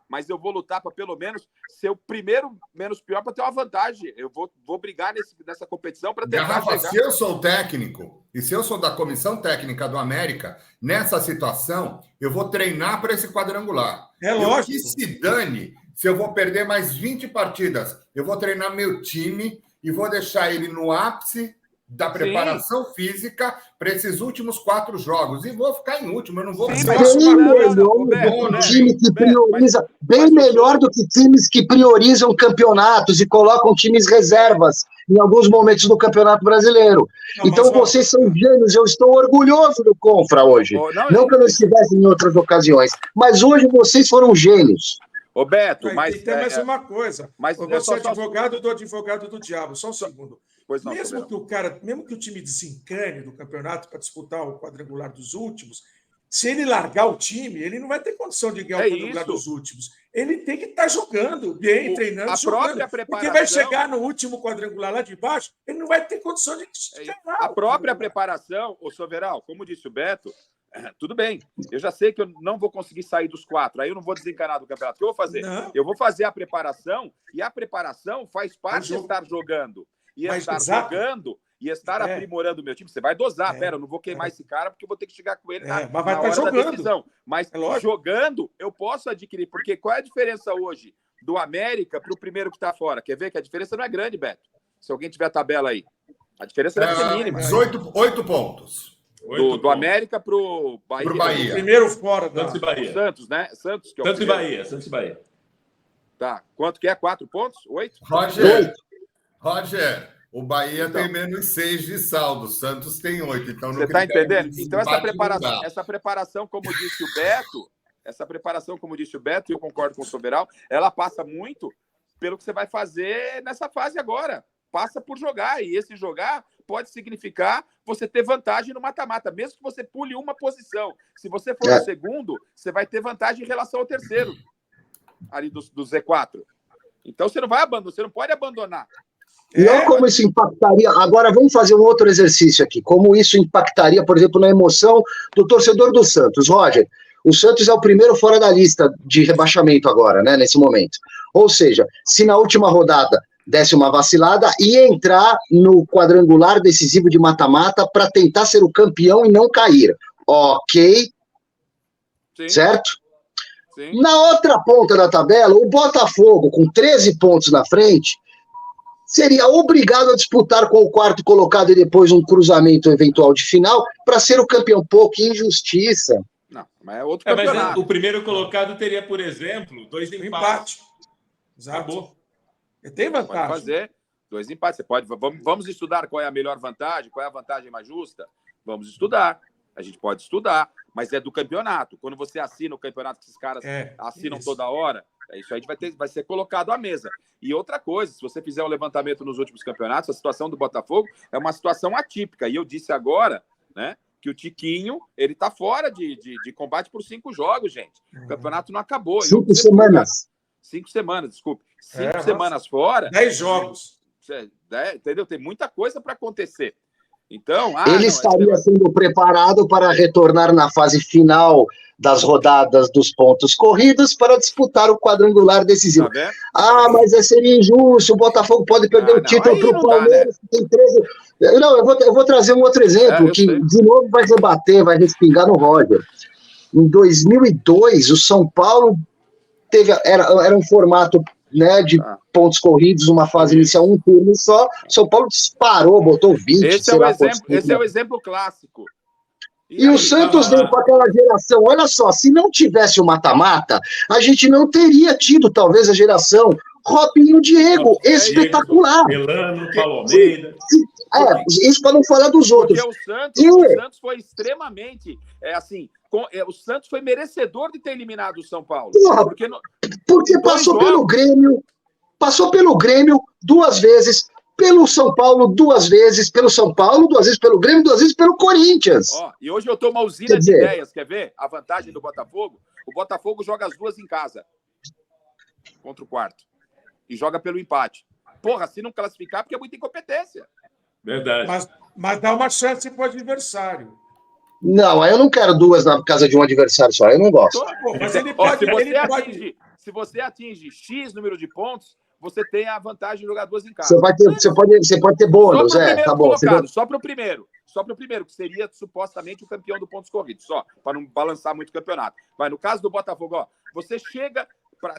mas eu vou lutar para pelo menos ser o primeiro menos pior para ter uma vantagem. Eu vou brigar nessa competição para tentar chegar. Se eu sou o técnico e se eu sou da comissão técnica do América, nessa situação, eu vou treinar para esse quadrangular. Lógico. Que se dane se eu vou perder mais 20 partidas. Eu vou treinar meu time e vou deixar ele no ápice da preparação física para esses últimos 4 jogos. E vou ficar em último, eu não vou... Sim, ficar... mas- Bem melhor não, do Roberto, que time que prioriza, bem mas- melhor do que times que priorizam campeonatos e colocam times reservas em alguns momentos do Campeonato Brasileiro. Não, Então mas, ó, vocês são gênios, eu estou orgulhoso do Confra hoje. Não que eu não estivesse em outras ocasiões, mas hoje vocês foram gênios. Ô, Beto, e mas... tem mais uma coisa. mas Você é advogado do diabo. Só um segundo. Pois não, Mesmo Soberano. mesmo que o time desencane do campeonato para disputar o quadrangular dos últimos, se ele largar o time, ele não vai ter condição de ganhar o quadrangular dos últimos. Ele tem que estar jogando bem, treinando, a jogando. própria preparação... Porque vai chegar no último quadrangular lá de baixo, ele não vai ter condição de ganhar. A própria preparação, ô Soveral, como disse o Beto, tudo bem, eu já sei que eu não vou conseguir sair dos 4, aí eu não vou desencanar do campeonato. O que eu vou fazer? Não. Eu vou fazer a preparação, e a preparação faz parte de estar jogando. E estar jogando e estar aprimorando o meu time. Você vai dosar, pera, eu não vou queimar esse cara porque eu vou ter que chegar com ele mas na vai hora estar da jogando. decisão. Mas jogando, eu posso adquirir. Porque qual é a diferença hoje do América para o primeiro que está fora? Quer ver que a diferença não é grande, Beto? Se alguém tiver a tabela aí. A diferença deve ser mínima. 8 pontos. Do América para o Bahia. Pro Bahia. Primeiro fora da... Santos e Bahia. Santos, né? Santos, que é o Santos e primeiro. Bahia. Santos e Bahia. Tá. Quanto que é? 4 pontos? 8? Roger, o Bahia Então. tem menos 6 de saldo, o Santos tem 8. Então, no Você está critério entendendo? de Então, desempate, essa preparação, como disse o Beto, e eu concordo com o Soberal, ela passa muito pelo que você vai fazer nessa fase agora. Passa por jogar, e esse jogar pode significar você ter vantagem no mata-mata, mesmo que você pule uma posição. Se você for o segundo, você vai ter vantagem em relação ao terceiro, ali do Z4. Então, você não vai abandonar, você não pode abandonar. E olha como isso impactaria. Agora vamos fazer um outro exercício aqui. Como isso impactaria, por exemplo, na emoção do torcedor do Santos. Roger, o Santos é o primeiro fora da lista de rebaixamento agora, né, nesse momento. Ou seja, se na última rodada desse uma vacilada e entrar no quadrangular decisivo de mata-mata para tentar ser o campeão e não cair. Ok? Sim. Certo? Sim. Na outra ponta da tabela, o Botafogo, com 13 pontos na frente, seria obrigado a disputar com o quarto colocado e depois um cruzamento eventual de final para ser o campeão. Pô, que injustiça. Não, mas é outro campeonato. Mas o primeiro colocado teria, por exemplo, 2 empates. Acabou. Tem vantagem. Pode fazer 2 empates. Você pode. Vamos estudar qual é a melhor vantagem, qual é a vantagem mais justa. Vamos estudar. A gente pode estudar, mas é do campeonato. Quando você assina o campeonato que esses caras assinam toda hora, isso aí vai ser colocado à mesa. E outra coisa, se você fizer um levantamento nos últimos campeonatos, a situação do Botafogo é uma situação atípica. E eu disse agora, né, que o Tiquinho, ele tá fora de combate por 5 jogos, gente. O campeonato não acabou. 5 semanas. 5 semanas, desculpe. 5 semanas fora. 10 jogos. Entendeu? Tem muita coisa para acontecer. Então, ele estaria sendo preparado para retornar na fase final das rodadas dos pontos corridos para disputar o quadrangular decisivo. Tá mas seria injusto, o Botafogo pode perder o título para o Palmeiras, que tem 13... Não, eu vou trazer um outro exemplo, que de novo vai rebater, vai respingar no Roger. Em 2002, o São Paulo era um formato, né, de pontos corridos, uma fase inicial, um turno só. São Paulo disparou, botou 20. Esse é o exemplo clássico. E o Santos veio com aquela geração. Olha só, se não tivesse o mata-mata, a gente não teria tido, talvez, a geração Robinho, Diego, espetacular. Melano, Paulo Almeida. Isso para não falar dos outros. Porque o Santos foi extremamente, o Santos foi merecedor de ter eliminado o São Paulo. Porque passou pelo Grêmio 2 vezes, pelo São Paulo 2 vezes, pelo São Paulo 2 vezes, pelo Grêmio 2 vezes, pelo Corinthians. E hoje eu tô uma usina de ideias, quer ver? A vantagem do Botafogo? O Botafogo joga as 2 em casa contra o quarto e joga pelo empate. Porra, se não classificar, porque é muita incompetência. Verdade. Mas dá uma chance para o adversário. Não, eu não quero 2 na casa de um adversário só, eu não gosto. Mas ele pode... Se você atinge X número de pontos, você tem a vantagem de jogar 2 em casa. Você pode ter bônus, tá bom. Só para o primeiro, que seria supostamente o campeão do pontos corridos, só, para não balançar muito o campeonato. Mas no caso do Botafogo, você chega,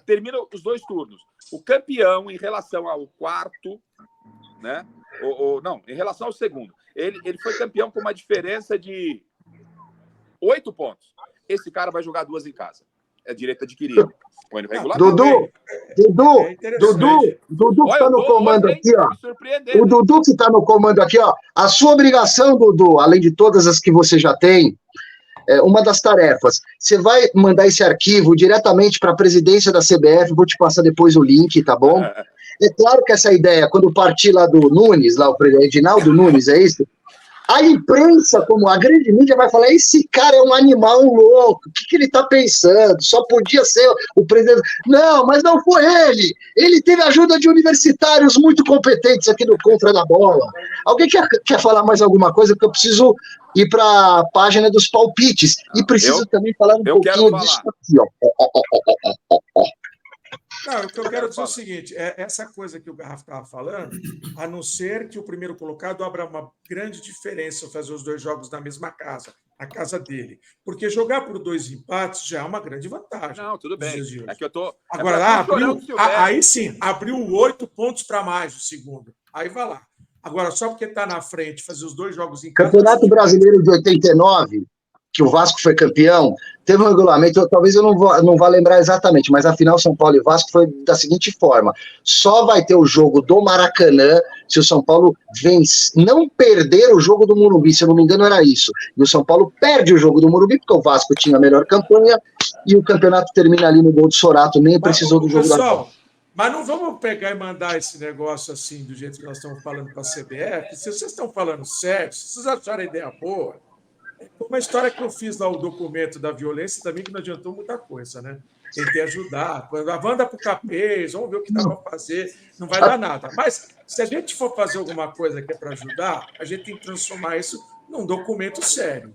termina os 2 turnos. O campeão em relação ao quarto, né? Não, em relação ao segundo. Ele foi campeão com uma diferença de 8 pontos. Esse cara vai jogar 2 em casa. É direito adquirido. Põe no regulamento. Dudu que tá no comando aqui, ó. O né? Dudu que tá no comando aqui, ó. A sua obrigação, Dudu, além de todas as que você já tem, uma das tarefas, você vai mandar esse arquivo diretamente para a presidência da CBF, vou te passar depois o link, tá bom? É claro que essa ideia, quando partir lá do Nunes, lá o Edinaldo Nunes, é isso? A imprensa, como a grande mídia, vai falar: esse cara é um animal louco, o que ele está pensando? Só podia ser o presidente. Não, mas não foi ele. Ele teve ajuda de universitários muito competentes aqui no Contra da Bola. Alguém quer falar mais alguma coisa? Porque eu preciso ir para a página dos palpites. E preciso também falar um pouquinho disso aqui, ó. Não, o que eu quero dizer é o seguinte, essa coisa que o Garrafa estava falando, a não ser que o primeiro colocado abra uma grande diferença ao fazer os 2 jogos na mesma casa, a casa dele. Porque jogar por 2 empates já é uma grande vantagem. Não, tudo bem. É que eu tô... Agora, aí sim, abriu 8 pontos para mais o segundo. Aí vai lá. Agora, só porque está na frente, fazer os 2 jogos em casa... Campeonato Brasileiro de 89... que o Vasco foi campeão, teve um regulamento, talvez eu não vá lembrar exatamente, mas a final São Paulo e Vasco foi da seguinte forma: só vai ter o jogo do Maracanã se o São Paulo não perder o jogo do Morumbi, se eu não me engano era isso. E o São Paulo perde o jogo do Morumbi, porque o Vasco tinha a melhor campanha, e o campeonato termina ali no gol do Sorato, nem precisou do jogo da Copa. Mas não vamos pegar e mandar esse negócio assim, do jeito que nós estamos falando para a CBF. Se vocês estão falando sério, se vocês acharam a ideia boa... Uma história que eu fiz lá, o documento da violência, também que não adiantou muita coisa, né? Tentei ajudar. Wanda para o capês, vamos ver o que dá para fazer, não vai dar nada. Mas se a gente for fazer alguma coisa que é para ajudar, a gente tem que transformar isso num documento sério.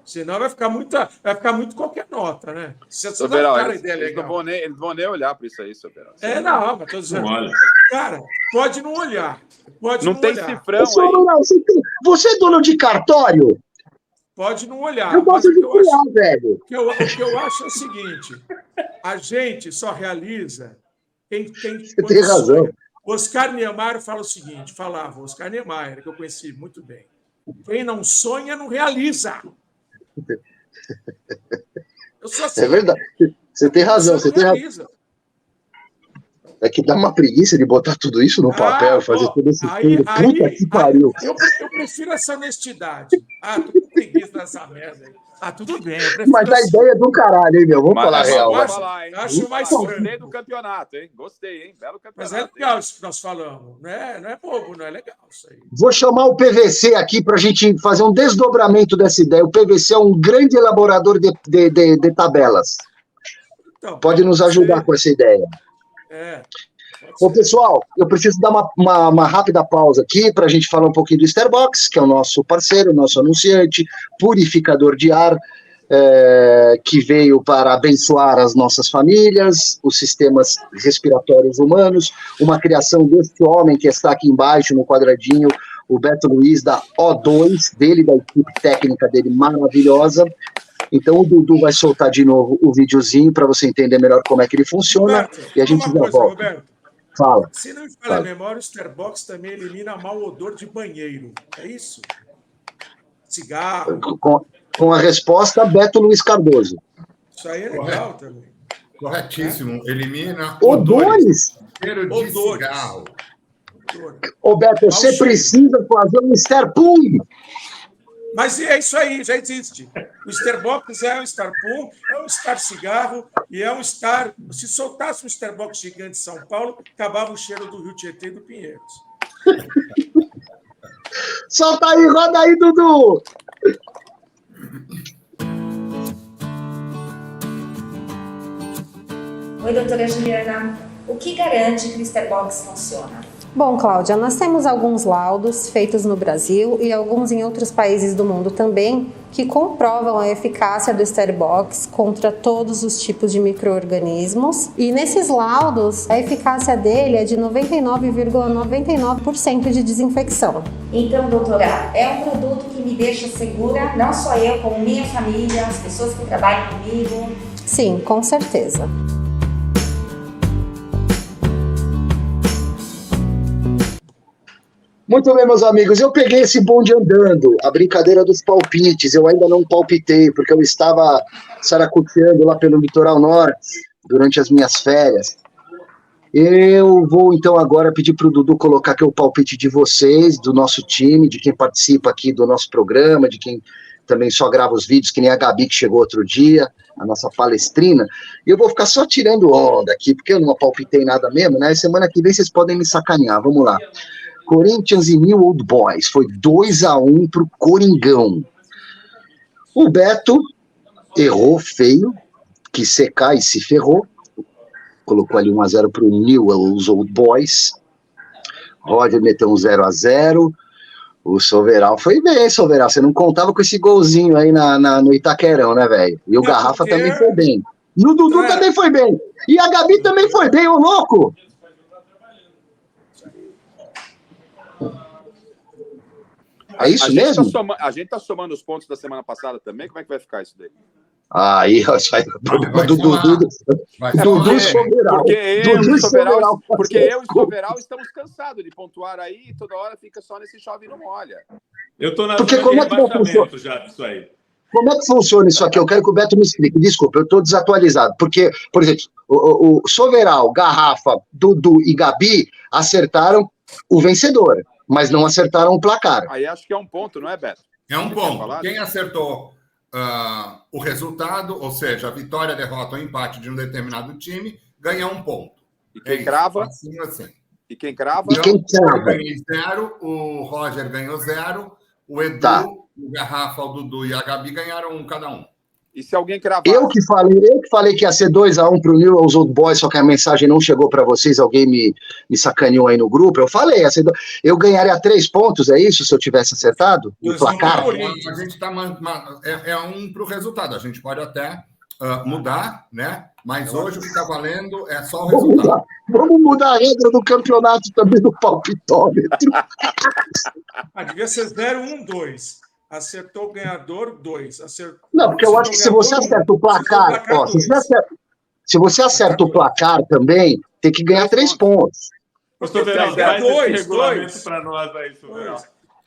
Senão vai ficar muito qualquer nota, né? Se você dá uma ideia legal. Eles vão nem olhar para isso aí, seu Verão. Não, mas estou dizendo. Cara, pode não olhar. Não tem cifrão aí. Você é dono de cartório? Pode não olhar. Eu gosto de criar, velho. O que eu acho é o seguinte: a gente só realiza quem Você tem razão. Oscar Niemeyer falava, Oscar Niemeyer, que eu conheci muito bem. Quem não sonha, não realiza. Eu sou assim. É verdade. Você tem razão, você tem razão. É que dá uma preguiça de botar tudo isso no papel, fazer todo esse estudo. Puta que pariu. Eu prefiro essa honestidade. Tô com preguiça dessa merda aí. Tudo bem. Mas a ideia é do caralho, hein, meu? Vamos falar real. Acho mais gostei do campeonato, hein? Gostei, hein? Belo campeonato. Mas é legal isso que nós falamos. Não é bobo, não é legal isso aí. Vou chamar o PVC aqui para a gente fazer um desdobramento dessa ideia. O PVC é um grande elaborador de tabelas. Então, pode nos ajudar com essa ideia. Bom, pessoal, eu preciso dar uma rápida pausa aqui para a gente falar um pouquinho do Starbox, que é o nosso parceiro, nosso anunciante, purificador de ar, que veio para abençoar as nossas famílias, os sistemas respiratórios humanos, uma criação deste homem que está aqui embaixo no quadradinho, o Beto Luiz, da O2, dele, da equipe técnica dele maravilhosa. Então o Dudu vai soltar de novo o videozinho para você entender melhor como é que ele funciona. Roberto, e a gente já volta. Roberto, fala. Se não me falha a memória, o Starbox também elimina mau odor de banheiro. É isso? Cigarro. Com a resposta, Beto Luiz Cardoso. Isso aí é legal também. Corretíssimo. Elimina odores. Cheiro de cigarro. Ô, Beto, você precisa fazer um Starpum. Mas é isso aí, já existe. O Starbox é um Starpum, é um Star Cigarro e é um Star... Se soltasse um Starbox gigante de São Paulo, acabava o cheiro do Rio Tietê e do Pinheiros. Solta aí, roda aí, Dudu! Oi, doutora Juliana. O que garante que o Starbox funciona? Bom, Cláudia, nós temos alguns laudos feitos no Brasil e alguns em outros países do mundo também que comprovam a eficácia do Starbox contra todos os tipos de micro-organismos. E nesses laudos, a eficácia dele é de 99,99% de desinfecção. Então, doutora, é um produto que me deixa segura, não só eu, como minha família, as pessoas que trabalham comigo? Sim, com certeza. Muito bem, meus amigos. Eu peguei esse bonde andando, a brincadeira dos palpites. Eu ainda não palpitei, porque eu estava saracoteando lá pelo litoral norte durante as minhas férias. Eu vou, então, agora pedir para o Dudu colocar aqui o palpite de vocês, do nosso time, de quem participa aqui do nosso programa, de quem também só grava os vídeos, que nem a Gabi que chegou outro dia, a nossa palestrina. E eu vou ficar só tirando onda aqui, porque eu não palpitei nada mesmo, né? Semana que vem vocês podem me sacanear. Vamos lá. Corinthians e New Old Boys. Foi 2-1 pro Coringão. O Beto errou feio, que secar e se ferrou. Colocou ali 1-0 pro New Old Boys. Roger meteu um 0-0. O Soveral foi bem, Soveral. Você não contava com esse golzinho aí no Itaquerão, né, velho? E o Garrafa também foi bem. E o Dudu também foi bem. E a Gabi também foi bem, ô louco! É isso mesmo? A gente tá somando os pontos da semana passada também? Como é que vai ficar isso daí? Aí, isso aí é o problema do Dudu. Dudu Soveral. Porque eu e o Soveral estamos cansados de pontuar aí e toda hora fica só nesse chove e não molha. Eu tô na zona de rebaixamento já disso aí. Como é que funciona isso aqui? Eu quero que o Beto me explique. Desculpa, eu estou desatualizado. Porque, por exemplo, o Soveral, Garrafa, Dudu e Gabi acertaram o vencedor, mas não acertaram o placar. Aí acho que é um ponto, não é, Beto? É um ponto. Quem acertou o resultado, ou seja, a vitória, a derrota ou empate de um determinado time, ganha um ponto. E quem crava? Assim, assim. E quem crava? E quem crava? Eu ganhei 0, o Roger ganhou 0, o Edu, o Garrafa, o Dudu e a Gabi ganharam um cada um. E se alguém cravar? Eu que falei que ia ser 2-1 pro New Old Boys, só que a mensagem não chegou para vocês, alguém me sacaneou aí no grupo. Eu falei, eu ganharia 3 pontos, é isso? Se eu tivesse acertado o placar? A gente está é um pro resultado. A gente pode até mudar, né? Mas hoje o que está valendo é só o resultado. Vamos mudar a regra do campeonato também do palpitômetro. Devia ser 0-1-2. Acertou o ganhador, 2. Não, porque eu acho que se você acerta o placar, se você acerta o placar também, tem que ganhar 3 pontos. Ganha 2 para nós aí, Soveral.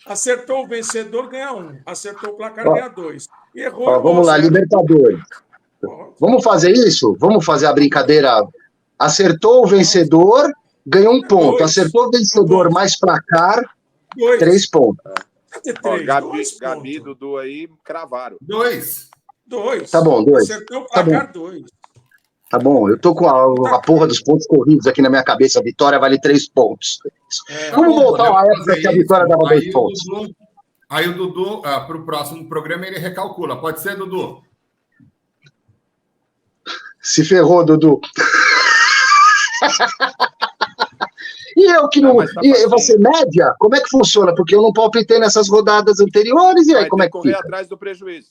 Acertou o vencedor, ganha 1. Acertou o placar, ganha 2. Errou. Vamos lá, Libertadores. Vamos fazer isso? Vamos fazer a brincadeira. Acertou o vencedor, ganhou 1 ponto. Acertou o vencedor mais placar, 3 pontos. Gabi e Dudu aí cravaram. 2. Tá bom, 2. Acertou o placar, 2. Tá bom, eu tô com a porra dos pontos corridos aqui na minha cabeça. A vitória vale 3 pontos. Vamos voltar à época que a vitória dava 2 pontos. Aí o Dudu, para o próximo programa, ele recalcula. Pode ser, Dudu? Se ferrou, Dudu. E eu que não. E você média? Como é que funciona? Porque eu não palpitei nessas rodadas anteriores, e aí como é que correr fica? Atrás do prejuízo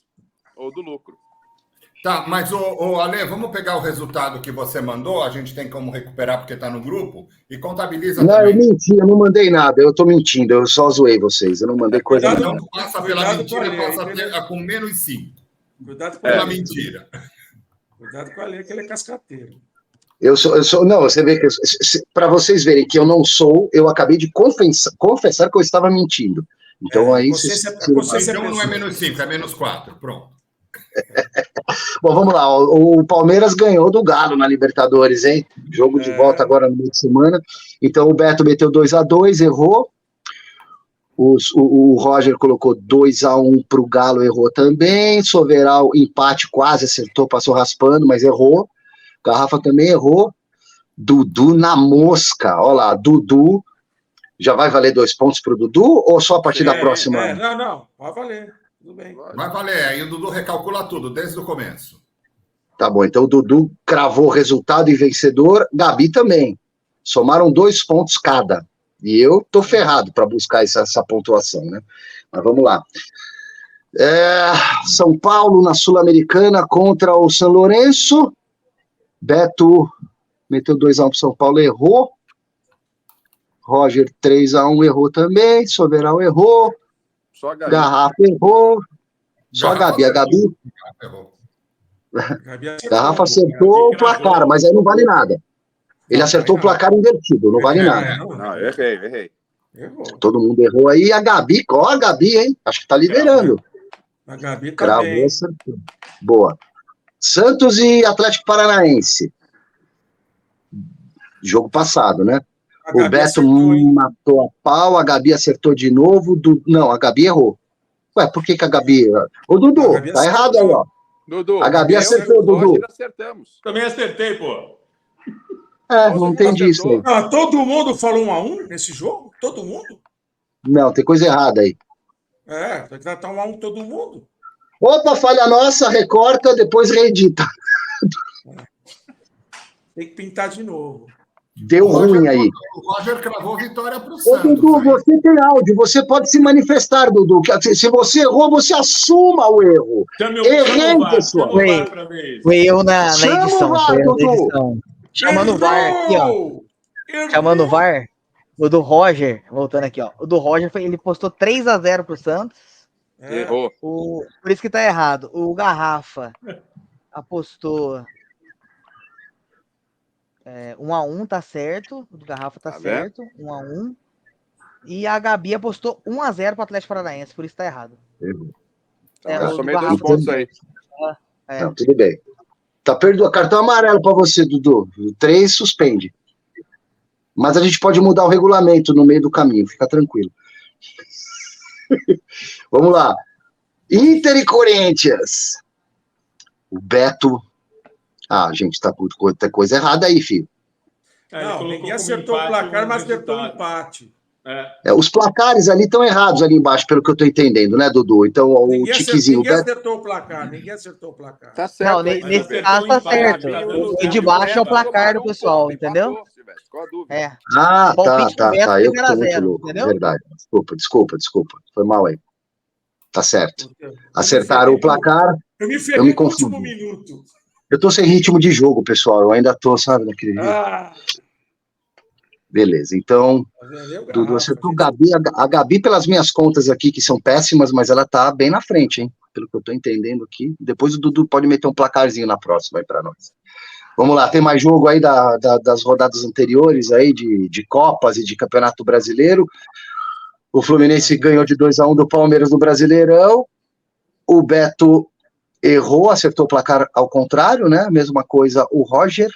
ou do lucro. Tá, mas, Ale, vamos pegar o resultado que você mandou, a gente tem como recuperar porque está no grupo, e contabiliza não, também. Eu menti, eu não mandei nada, eu tô mentindo, eu só zoei vocês, eu não mandei coisa nenhuma. nenhuma. Então passa pela mentira, passa com menos 5. Cuidado com a mentira. Cuidado com a lei, que ele é cascateiro. Eu sou, não, você vê que, para vocês verem que eu não sou, eu acabei de confessar que eu estava mentindo. Então aí... Então não é menos 5, é menos 4, pronto. Bom, vamos lá, o Palmeiras ganhou do Galo na Libertadores, hein? Jogo de volta agora no meio de semana. Então o Beto meteu 2-2, errou. O Roger colocou 2-1 pro Galo, errou também. Soveral, empate, quase acertou, passou raspando, mas errou. Garrafa também errou. Dudu na mosca. Olha lá, Dudu. Já vai valer 2 pontos pro Dudu ou só a partir da próxima? Não, vai valer. Tudo bem. Vai valer. Aí o Dudu recalcula tudo, desde o começo. Tá bom, então o Dudu cravou resultado e vencedor. Gabi também. Somaram 2 pontos cada. E eu tô ferrado para buscar essa pontuação, né? Mas vamos lá. São Paulo na Sul-Americana contra o São Lourenço. Beto meteu 2-1 pro São Paulo, errou. Roger 3-1, errou também. Soveral errou. Só a Gabi. Garrafa errou. Só a Gabi. A Gabi errou. Garrafa acertou o placar, mas aí não vale nada. Ele acertou o placar invertido, não vale nada. Não, eu errei. Errou. Todo mundo errou aí. A Gabi, ó a Gabi, hein? Acho que tá liderando. A Gabi tá Cravou, bem. acertou. Boa. Santos e Atlético Paranaense. Jogo passado, né? A O Gabi Beto acertou, hein? matou a pau, a Gabi acertou de novo. Não, a Gabi errou. Ué, por que a Gabi... Ô, A Dudu, Gabi tá errado aí, ó. Dudu, A Gabi eu acertou, e o Roger Dudu. acertamos. Também acertei, pô. É, Todo não mundo entendi isso aí. acertou. Ah, todo mundo falou 1-1 nesse jogo? Todo mundo? Não, tem coisa errada aí. É, tem que tratar 1-1 todo mundo. Opa, falha nossa, recorta, depois reedita. Tem que pintar de novo. Deu ruim aí. O Roger cravou vitória para o Ô, Santos. Dudu, Aí. você tem áudio, você pode se manifestar, Dudu. Se você errou, você assuma o erro. Chama Errei, o VAR, pessoal. chama o VAR pra ver isso. Foi eu na Chama o edição. VAR, Foi eu na Dudu. edição. Chamando o VAR aqui, ó. Errou! Chamando o VAR. O do Roger, voltando aqui, ó. O do Roger, ele postou 3-0 pro Santos. É. Errou. Por isso que tá errado. O Garrafa apostou 1-1, tá certo. O do Garrafa tá Tá certo. 1-1. E a Gabi apostou 1-0 pro Atlético Paranaense, por isso tá errado. Errou. Eu o do somei 2 Garrafa pontos tá aí. É. Não, tudo bem. Tá perdoado. Cartão amarelo pra você, Dudu. 3 suspende. Mas a gente pode mudar o regulamento no meio do caminho, fica tranquilo. Vamos lá. Inter e Corinthians. O Beto. Ah, gente, tá coisa errada aí, filho. Ele Não, colocou ninguém como acertou o empate placar, o mas acertou o resultado. empate. Os placares ali estão errados ali embaixo, pelo que eu tô entendendo, né, Dudu? Então, o Ninguém tiquezinho. ninguém acertou o placar. Ninguém acertou o placar. Tá certo. Não, aí, nesse Silvestre. caso tá empate, certo. tá dando O de baixo é o placar do Tomaram pessoal, ponto, entendeu? empatou, Silvestre. Qual a dúvida? É. Ah, Palpite do Beto tá. Eu foi que tô muito 0-0, louco, entendeu? verdade. Desculpa. Foi mal aí. Tá certo. Eu Acertaram o placar. Eu me Eu ferrei me no último confundi. minuto. Eu tô sem ritmo de jogo, pessoal. Eu ainda tô, sabe, naquele jeito. Ah, Beleza, então, tá vendo? Eu, Dudu garrafa, acertou. gente. Gabi, a Gabi, pelas minhas contas aqui, que são péssimas, mas ela tá bem na frente, hein? Pelo que eu tô entendendo aqui. Depois o Dudu pode meter um placarzinho na próxima aí pra nós. Vamos lá, tem mais jogo aí das rodadas anteriores aí, de Copas e de Campeonato Brasileiro. O Fluminense ganhou de 2-1 do Palmeiras no Brasileirão. O Beto errou, acertou o placar ao contrário, né? Mesma coisa o Roger.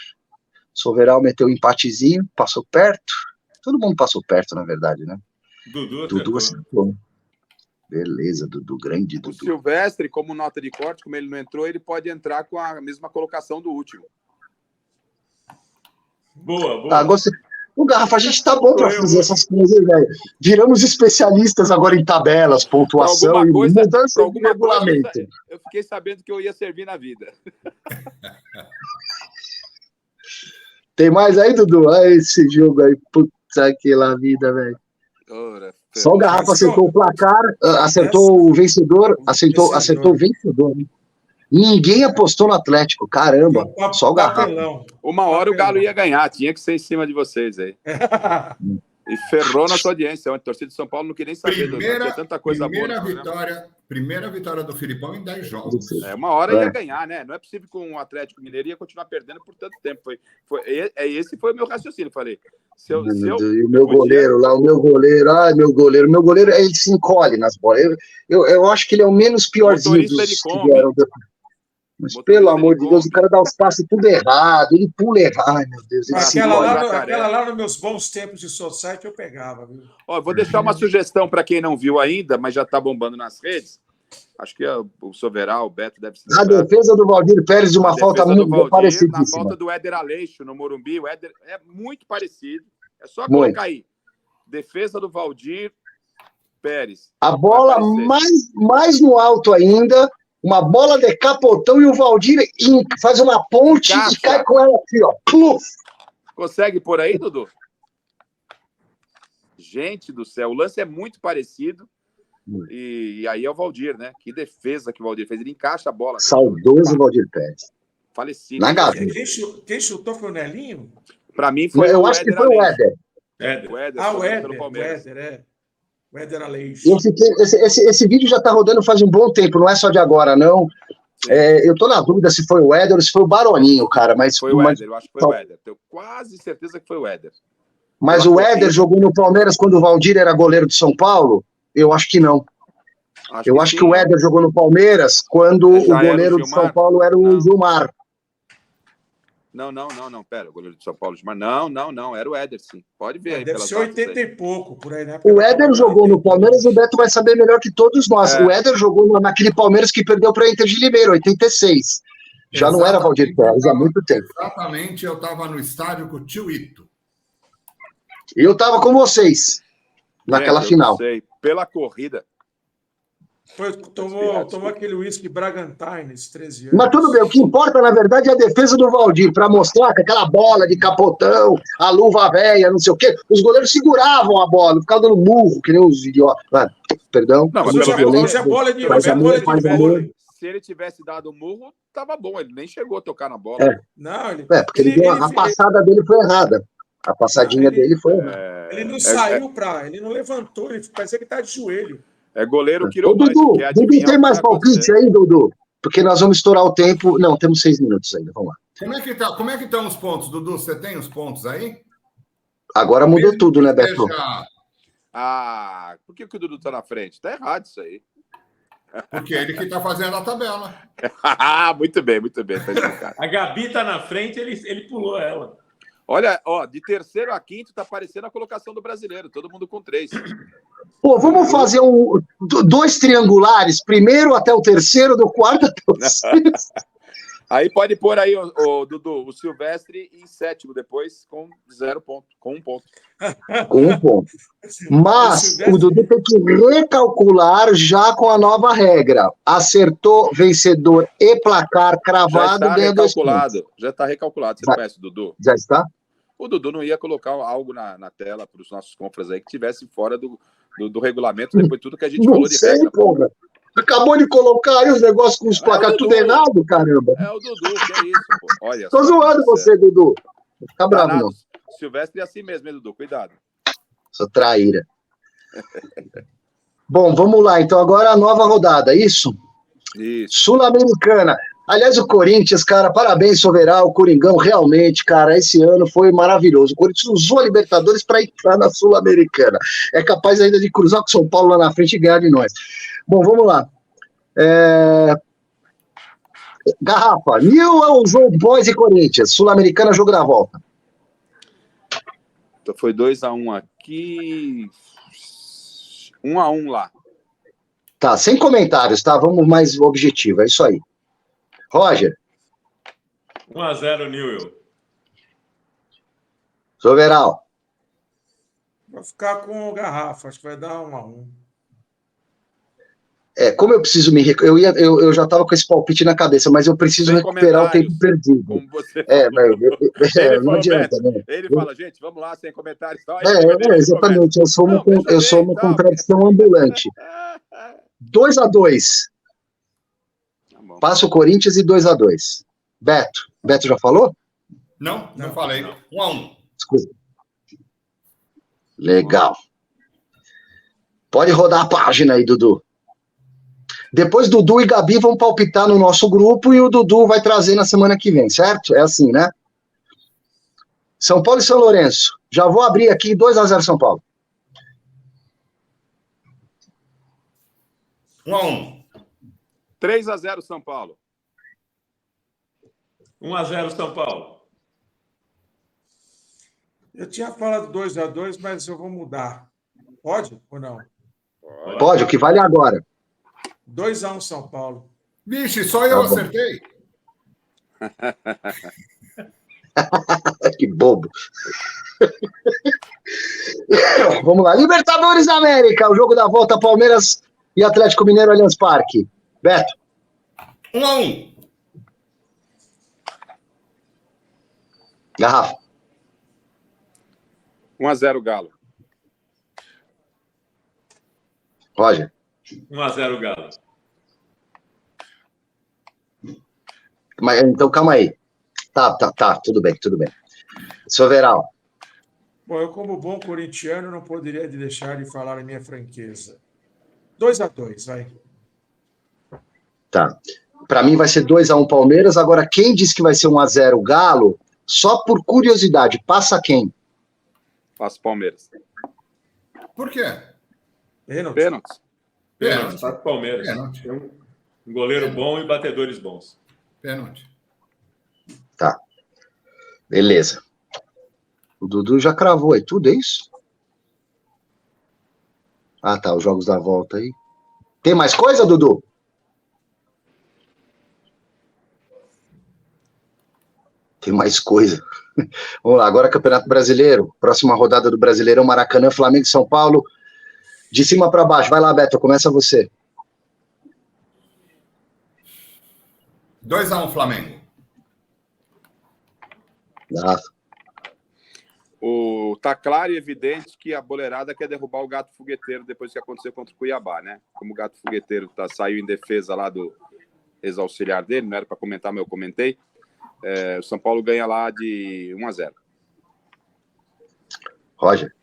Soveral meteu um empatezinho, passou perto. Todo mundo passou perto, na verdade, né? Dudu acertou. acertou. Beleza, Dudu, grande O Dudu. Silvestre, como nota de corte, como ele não entrou, ele pode entrar com a mesma colocação do último. Boa. Ah, gostei. O Garrafa, a gente tá bom pra fazer essas coisas, velho. Viramos especialistas agora em tabelas, pontuação e mudança de regulamento. Eu fiquei sabendo que eu ia servir na vida. Tem mais aí, Dudu? Olha esse jogo aí. Puta que lá vida, velho. Só o Garrafa acertou o placar, acertou o vencedor, acertou o vencedor. Né? Ninguém apostou no Atlético, caramba. Só o Garrafa. Uma hora o Galo ia ganhar, tinha que ser em cima de vocês aí. E ferrou na sua audiência. A torcida de São Paulo não queria nem saber. Tinha tanta coisa boa. Primeira vitória do Filipão em 10 jogos. Uma hora ia ganhar, né? Não é possível que o Atlético Mineiro ia continuar perdendo por tanto tempo. Esse foi o meu raciocínio. Falei, E o meu goleiro lá, o meu goleiro, ele se encolhe nas bolas. Eu acho que ele é o menos piorzinho dos que vieram depois. Mas, pelo amor de Deus, o cara dá os passes tudo errado, ele pula errado. Ai, meu Deus. Aquela lá nos meus bons tempos de society eu pegava, viu? Ó, vou deixar uma sugestão para quem não viu ainda, mas já está bombando nas redes. Acho que o Soveral, o Beto deve ser. A defesa do Valdir Pérez de uma falta muito parecida. Na falta do Éder Aleixo, no Morumbi, o Éder é muito parecido. É só colocar aí. Defesa do Valdir Pérez. A bola mais no alto ainda. Uma bola de capotão e o Valdir faz uma ponte e cai com ela aqui, ó. Pluf. Consegue por aí, Dudu? Gente do céu, o lance é muito parecido. E aí é o Valdir, né? Que defesa que o Valdir fez. Ele encaixa a bola. Saudoso Valdir Pérez. Falecido. Na Gabi. Quem chutou foi o Nelinho? Para mim foi Eu acho que foi o Éder. O Éder. O Éder Aleixo. Esse vídeo já tá rodando faz um bom tempo, não é só de agora, não. Eu tô na dúvida se foi o Éder ou se foi o Baroninho, cara. Mas foi o Éder, eu acho que foi o Éder. Tenho quase certeza que foi o Éder. Mas o Éder jogou no Palmeiras quando o Valdir era goleiro de São Paulo? Eu acho que não. Eu acho que o Éder jogou no Palmeiras quando o goleiro de São Paulo era o Gilmar. Não, pera, o goleiro de São Paulo, Gilmar. Não, era o Éder, sim. Pode ver aí. Deve ser 80 e pouco, por aí, né? O Éder jogou no Palmeiras, o Beto vai saber melhor que todos nós. O Éder jogou naquele Palmeiras que perdeu para a Inter de Limeira, 86. Já não era Valdir Pérez há muito tempo. Exatamente, eu estava no estádio com o tio Ito. E eu estava com vocês naquela final. Sei, pela corrida. Tomou aquele uísque Bragantine, esses 13 anos. Mas tudo bem, o que importa, na verdade, é a defesa do Valdir, para mostrar que aquela bola de capotão, a luva velha, não sei o quê, os goleiros seguravam a bola, ficavam dando murro, que nem os idiotas. Perdão. Não, mas hoje é bola de vôlei. Se ele tivesse dado o murro, tava bom, ele nem chegou a tocar na bola. Não, porque a passada dele foi errada. A passadinha dele foi errada. Ele não saiu ele não levantou, ele parecia que tá de joelho. É goleiro quiromante. Dudu, tem mais palpite aí, Dudu? Porque nós vamos estourar o tempo. Não, temos 6 minutos ainda, vamos lá. Como é que estão os pontos, Dudu? Você tem os pontos aí? Agora mudou tudo, né, Beto? Por que o Dudu tá na frente? Tá errado isso aí. Porque ele que tá fazendo a tabela. Muito bem, tá explicado. A Gabi tá na frente, ele pulou ela. Olha, de terceiro a quinto tá aparecendo a colocação do brasileiro, todo mundo com 3. Pô, vamos fazer 2 triangulares, primeiro até o terceiro, do quarto até o sexto. Aí pode pôr aí, Dudu, o Silvestre em sétimo depois, com 0 ponto, com 1 ponto. Com 1 ponto. Mas o Dudu tem que recalcular já com a nova regra. Acertou vencedor e placar cravado, ganha 2 pontos. Já está recalculado. Você conhece o Dudu? Já está? O Dudu não ia colocar algo na tela para os nossos confras aí que tivesse fora do regulamento, depois de tudo que a gente falou de regra. Porra. Acabou de colocar aí os negócios com os placares tudo errado, caramba. É o Dudu, que é isso, pô. Olha. Tô zoando você, Dudu. Não fica bravo, não. Silvestre é assim mesmo, hein, Dudu? Cuidado. Sou traíra. Bom, vamos lá. Então, agora a nova rodada, isso? Isso. Sul-Americana. Aliás, o Corinthians, cara, parabéns, Soveral, o Coringão, realmente, cara, esse ano foi maravilhoso. O Corinthians usou a Libertadores para entrar na Sul-Americana. É capaz ainda de cruzar com o São Paulo lá na frente e ganhar de nós. Bom, vamos lá. Garrafa, Newell's, João Boys e Corinthians. Sul-Americana, jogo da volta. Então foi 2-1 aqui. 1-1 lá. Tá, sem comentários, tá? Vamos mais objetivo, é isso aí. Roger. 1-0 Newell. Soveral. Vou ficar com o Garrafa, acho que vai dar 1-1. Como eu preciso eu já estava com esse palpite na cabeça, mas eu preciso recuperar o tempo perdido. Como você não adianta, né? Ele fala, gente, vamos lá, sem comentários. Exatamente, eu sou uma contradição ambulante. 2-2. Tá, passa o Corinthians e 2-2. Beto já falou? Não falei. 1-1. Desculpa. Legal. Pode rodar a página aí, Dudu. Depois Dudu e Gabi vão palpitar no nosso grupo e o Dudu vai trazer na semana que vem, certo? É assim, né? São Paulo e São Lourenço. Já vou abrir aqui 2-0 São Paulo. 1-1. 3-0 São Paulo. 1-0 São Paulo. Eu tinha falado 2-2, mas eu vou mudar. Pode ou não? Pode, o que vale agora. 2-1 São Paulo. Vixe, só eu acertei. Que bobo. Vamos lá. Libertadores da América. O jogo da volta, Palmeiras e Atlético Mineiro, Allianz Parque. Beto. 1-1. Garrafa. 1-0 Galo. Roger. 1-0 Galo. Mas, então, calma aí. Tá, tudo bem. Soveral. Bom, eu, como bom corintiano, não poderia deixar de falar a minha franqueza. 2-2, vai. Tá. Para mim vai ser 2-1 Palmeiras. Agora, quem disse que vai ser 1-0 Galo, só por curiosidade, passa quem? Faço Palmeiras. Por quê? Pênaltis. Pênalti, faço Palmeiras. Pênalti. Tem um goleiro bom e batedores bons. Pênalti. Tá. Beleza. O Dudu já cravou aí tudo, é isso? Ah, tá, os jogos da volta aí. Tem mais coisa, Dudu? Tem mais coisa. Vamos lá, agora Campeonato Brasileiro. Próxima rodada do Brasileirão, Maracanã, Flamengo e São Paulo. De cima para baixo. Vai lá, Beto, começa você. 2-1 Flamengo. Ah, Tá claro e evidente que a boleirada quer derrubar o Gato Fogueteiro depois que aconteceu contra o Cuiabá, né? Como o Gato Fogueteiro saiu em defesa lá do ex-auxiliar dele, não era para comentar, mas eu comentei. O São Paulo ganha lá de 1-0. Roger.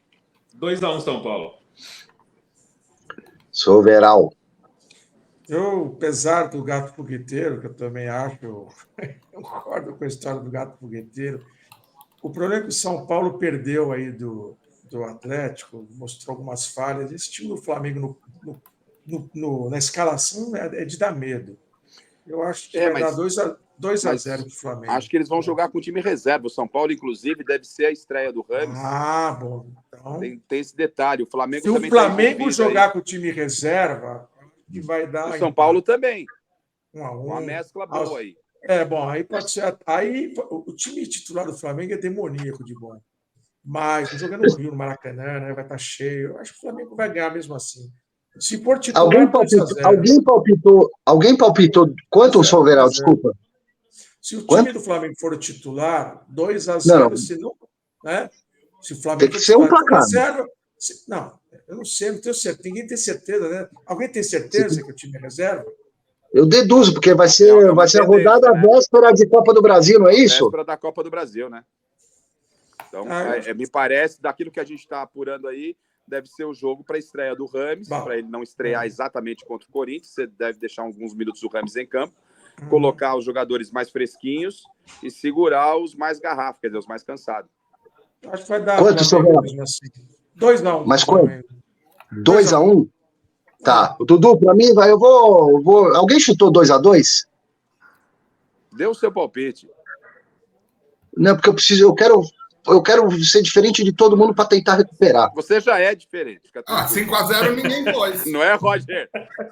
2-1 São Paulo. Soveral. Eu, apesar do Gato Fogueteiro, que eu também acho, eu concordo com a história do Gato Fogueteiro, o problema é que o São Paulo perdeu aí do Atlético, mostrou algumas falhas. Esse time do Flamengo na escalação é de dar medo. Eu acho que vai dar 2-0 para o Flamengo. Acho que eles vão jogar com o time reserva. O São Paulo, inclusive, deve ser a estreia do Rames. Ah, bom. Então, tem esse detalhe. O Flamengo se também o Flamengo tá jogar aí com o time reserva, que vai dar... O São Paulo também. 1-1. Uma mescla boa aí. Bom, aí pode ser... Aí o time titular do Flamengo é demoníaco de bom. Mas jogando no Rio, no Maracanã, né, vai estar cheio. Eu acho que o Flamengo vai ganhar mesmo assim. Se for titular, alguém palpitou quanto o Soveral, desculpa? Se o time do Flamengo for titular, 2-0, se não, né? Se o Flamengo tem que ser um placar. Não, eu não sei, não tenho certeza. Ninguém tem certeza, né? Alguém tem certeza que o time é reserva? Eu deduzo, porque vai ser a rodada véspera de Copa do Brasil, não é isso? Véspera da Copa do Brasil, né? Então, me parece, daquilo que a gente está apurando aí, deve ser o jogo para a estreia do Rames, para ele não estrear exatamente contra o Corinthians. Você deve deixar alguns minutos o Rames em campo, colocar os jogadores mais fresquinhos e segurar os mais garrafas, quer dizer, os mais cansados. Acho que vai dar. Quanto, Soveral? 2-1. Mas quanto? 2-1? Tá. O Dudu, para mim, eu vou. Alguém chutou 2-2? Dê o seu palpite. Não, porque eu quero ser diferente de todo mundo para tentar recuperar. Você já é diferente. 5-0 ninguém pôs. Não é, Roger?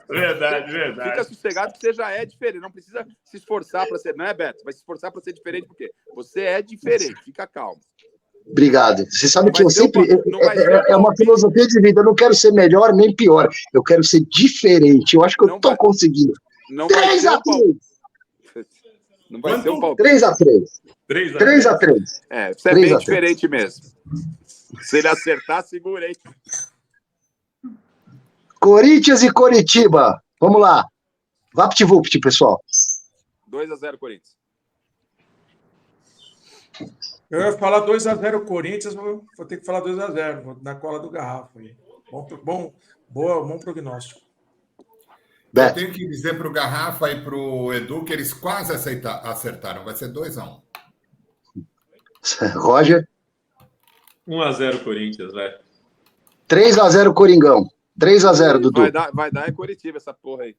Verdade. Fica sossegado que você já é diferente. Não precisa se esforçar para ser. Não é, Beto? Vai se esforçar para ser diferente, porque você é diferente. Fica calmo. Obrigado. Você sabe que eu sempre... É uma filosofia de vida. Eu não quero ser melhor nem pior. Eu quero ser diferente. Eu acho que eu estou conseguindo. 3-3. Não vai ser um palpite. 3-3. 3-3. Você é bem diferente mesmo. Se ele acertar, segura aí. Corinthians e Coritiba. Vamos lá. Vapt-vupt, pessoal. 2-0 Corinthians. Eu ia falar 2-0 Corinthians, vou ter que falar 2-0, na cola do garrafa. Aí. Bom prognóstico. Eu tenho que dizer para o Garrafa e para o Edu que eles quase acertaram. Vai ser 2-1. Roger? 1-0 Corinthians, vai. 3-0 Coringão. 3-0, Dudu. Vai dar Coritiba essa porra aí.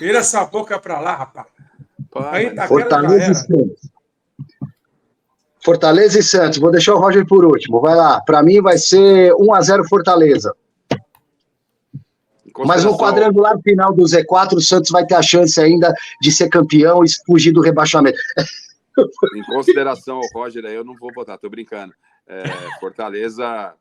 Vira essa boca pra lá, rapaz. Fortaleza e Santos. Vou deixar o Roger por último. Vai lá. Para mim vai ser 1-0 Fortaleza. Mas no quadrangular final do Z4, o Santos vai ter a chance ainda de ser campeão e fugir do rebaixamento. Em consideração ao Roger, eu não vou votar, tô brincando. Fortaleza,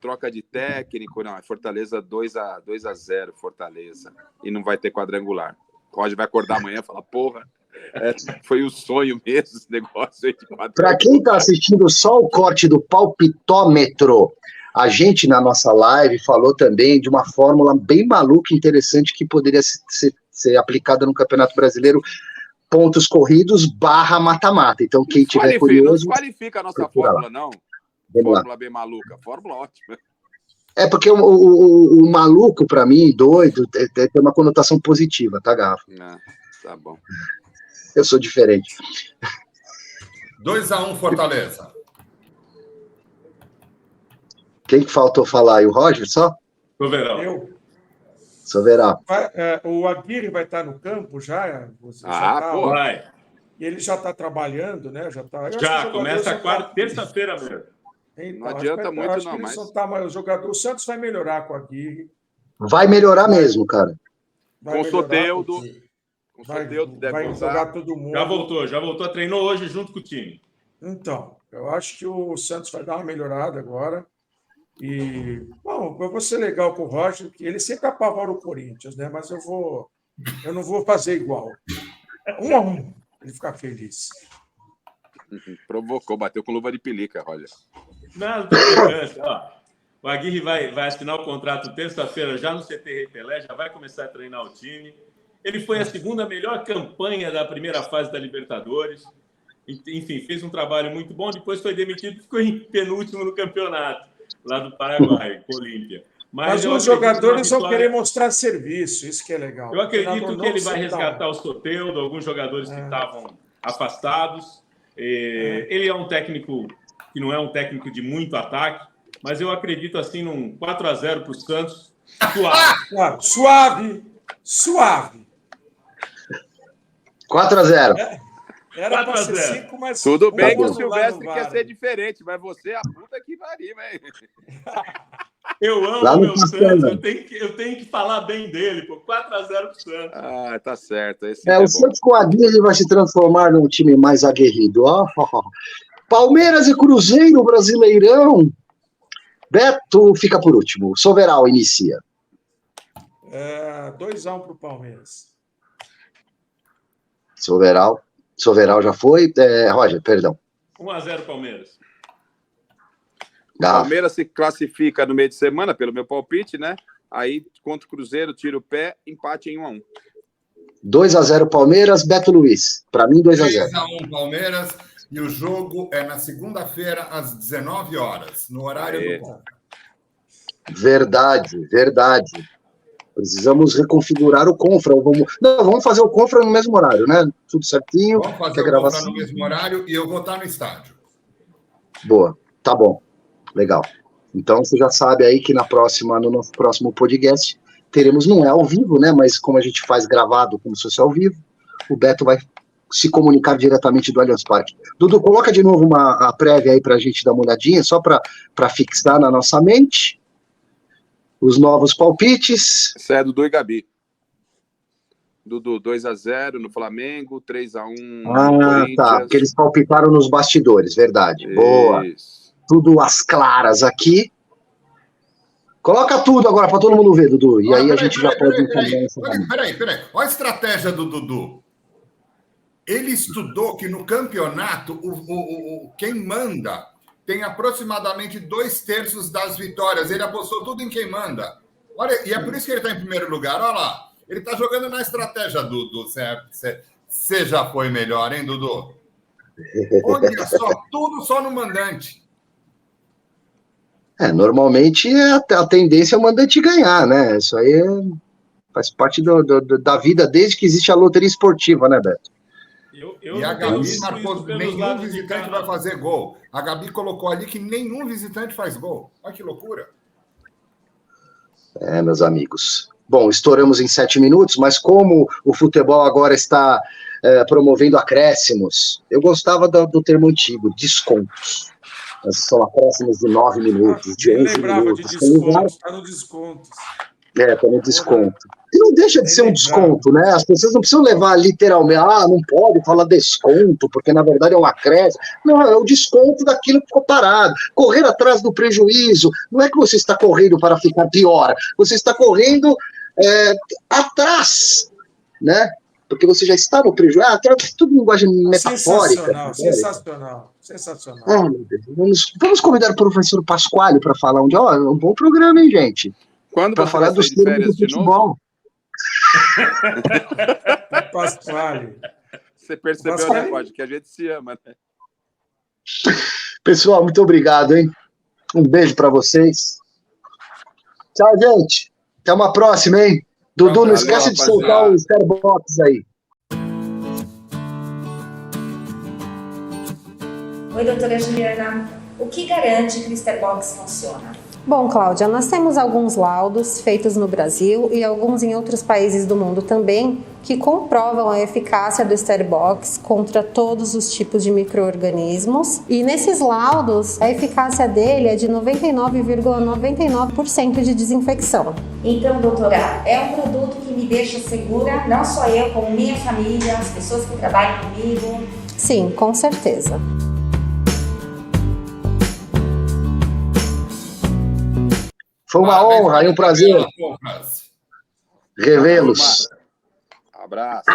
troca de técnico, não, é Fortaleza 2-0, Fortaleza. E não vai ter quadrangular. O Roger vai acordar amanhã e falar, porra, foi o sonho mesmo esse negócio aí de quadrangular. Para quem está assistindo só o corte do palpitômetro, a gente, na nossa live, falou também de uma fórmula bem maluca e interessante que poderia ser aplicada no Campeonato Brasileiro, pontos corridos / mata-mata. Então, quem tiver curioso... Não desqualifica a nossa fórmula, não. Fórmula bem maluca. Fórmula ótima. É porque o maluco, para mim, doido, tem uma conotação positiva, tá, Garrafa? Tá bom. Eu sou diferente. 2-1 Fortaleza. Quem que faltou falar aí? O Roger só? Soberão. Eu. Soberano. O Aguirre vai estar no campo já? Pô. Vai. E ele já está trabalhando, né? Já, começa terça-feira mesmo. Então, Não adianta muito, não, mas... O Santos vai melhorar com a Aguirre. Vai melhorar mesmo, cara. Vai Com o melhorar Soteldo. porque O Vai, Soteldo deve vai voltar. jogar todo mundo. Já voltou, treinou hoje junto com o time. Então, eu acho que o Santos vai dar uma melhorada agora. E, bom, eu vou ser legal com o Roger, que ele sempre apavora o Corinthians, né? Mas eu não vou fazer igual. 1-1, ele ficar feliz. Provocou, bateu com luva de pelica, olha. Nada do importante. O Aguirre vai assinar o contrato terça-feira já no CT Rei Pelé, já vai começar a treinar o time. Ele foi a segunda melhor campanha da primeira fase da Libertadores. Enfim, fez um trabalho muito bom. Depois foi demitido e ficou em penúltimo no campeonato, lá do Paraguai, com o Olímpia. Mas os jogadores vão querer mostrar serviço, isso que é legal. Eu acredito que ele vai resgatar o Soteldo, alguns jogadores que estavam afastados. Ele é um técnico que não é um técnico de muito ataque, mas eu acredito assim num 4-0 para o Santos. Suave. 4-0. Era para ser 5, mas... Tudo bem que o Silvestre quer ser diferente, mas você é a puta que varia, velho. Eu amo o meu Santos, eu tenho que falar bem dele, pô. 4-0 pro Santos. Ah, tá certo. O Santos com a Aguirre vai se transformar num time mais aguerrido. Palmeiras e Cruzeiro, Brasileirão. Beto fica por último. Soberal inicia. 2-1 para o Palmeiras. Soberal já foi. Roger, perdão. 1-0 Palmeiras. Palmeiras se classifica no meio de semana, pelo meu palpite, né? Aí, contra o Cruzeiro, tira o pé, empate em 1-1. 2-0 Palmeiras, Beto Luiz. Para mim, 2-0. 3-1 Palmeiras. E o jogo é na segunda-feira, às 19 horas, no horário do Copa. Verdade. Precisamos reconfigurar o Confra. Vamos fazer o Confra no mesmo horário, né? Tudo certinho. Vamos fazer o Confra no mesmo horário e eu vou estar no estádio. Boa, tá bom. Legal. Então você já sabe aí que no nosso próximo podcast teremos, não é ao vivo, né? Mas como a gente faz gravado como se fosse ao vivo, o Beto vai se comunicar diretamente do Allianz Parque. Dudu, coloca de novo a prévia aí pra gente dar uma olhadinha, só para fixar na nossa mente os novos palpites. Isso é Dudu e Gabi. Dudu, 2-0 no Flamengo, 3-1 no Corinthians. Tá, porque eles palpitaram nos bastidores, verdade. Isso. Boa. Tudo às claras aqui. Coloca tudo agora para todo mundo ver, Dudu. E aí a gente já pode... Peraí. Olha a estratégia do Dudu. Ele estudou que no campeonato, quem manda tem aproximadamente 2/3 das vitórias. Ele apostou tudo em quem manda. Olha, e é por isso que ele está em primeiro lugar. Olha lá. Ele está jogando na estratégia, Dudu. Você já foi melhor, hein, Dudu? Olha só, tudo só no mandante. Normalmente a tendência é o mandante ganhar, né? Isso aí faz parte da vida desde que existe a loteria esportiva, né, Beto? E a Gabi marcou, nenhum visitante vai fazer gol. A Gabi colocou ali que nenhum visitante faz gol. Olha que loucura. Meus amigos. Bom, estouramos em 7 minutos, mas como o futebol agora está promovendo acréscimos, eu gostava do termo antigo, descontos. São acréscimos de 9 minutos, de 11 minutos. De desconto, está no desconto. Está no desconto. E não deixa de ser um desconto, né? As pessoas não precisam levar literalmente, não pode falar desconto, porque na verdade é um acréscimo. Não, é o desconto daquilo que ficou parado. Correr atrás do prejuízo. Não é que você está correndo para ficar pior, você está correndo atrás, né? Porque você já está no prejuízo. Tudo linguagem metafórica. Sensacional. Meu Deus. Vamos convidar o professor Pasquale para falar um bom programa, hein, gente? Quando para falar dos termos do futebol. Pasquale. Você percebeu, né, Pode, que a gente se ama, né? Pessoal, muito obrigado, hein? Um beijo para vocês. Tchau, gente. Até uma próxima, hein? Dudu, não esquece de soltar o Starbucks aí. Oi, doutora Juliana. O que garante que o Starbox funciona? Bom, Cláudia, nós temos alguns laudos feitos no Brasil e alguns em outros países do mundo também que comprovam a eficácia do Starbox contra todos os tipos de micro-organismos. E nesses laudos, a eficácia dele é de 99,99% de desinfecção. Então, doutora, é um produto que me deixa segura, não só eu, como minha família, as pessoas que trabalham comigo? Sim, com certeza. Foi uma honra e um prazer revê-los. Abraço.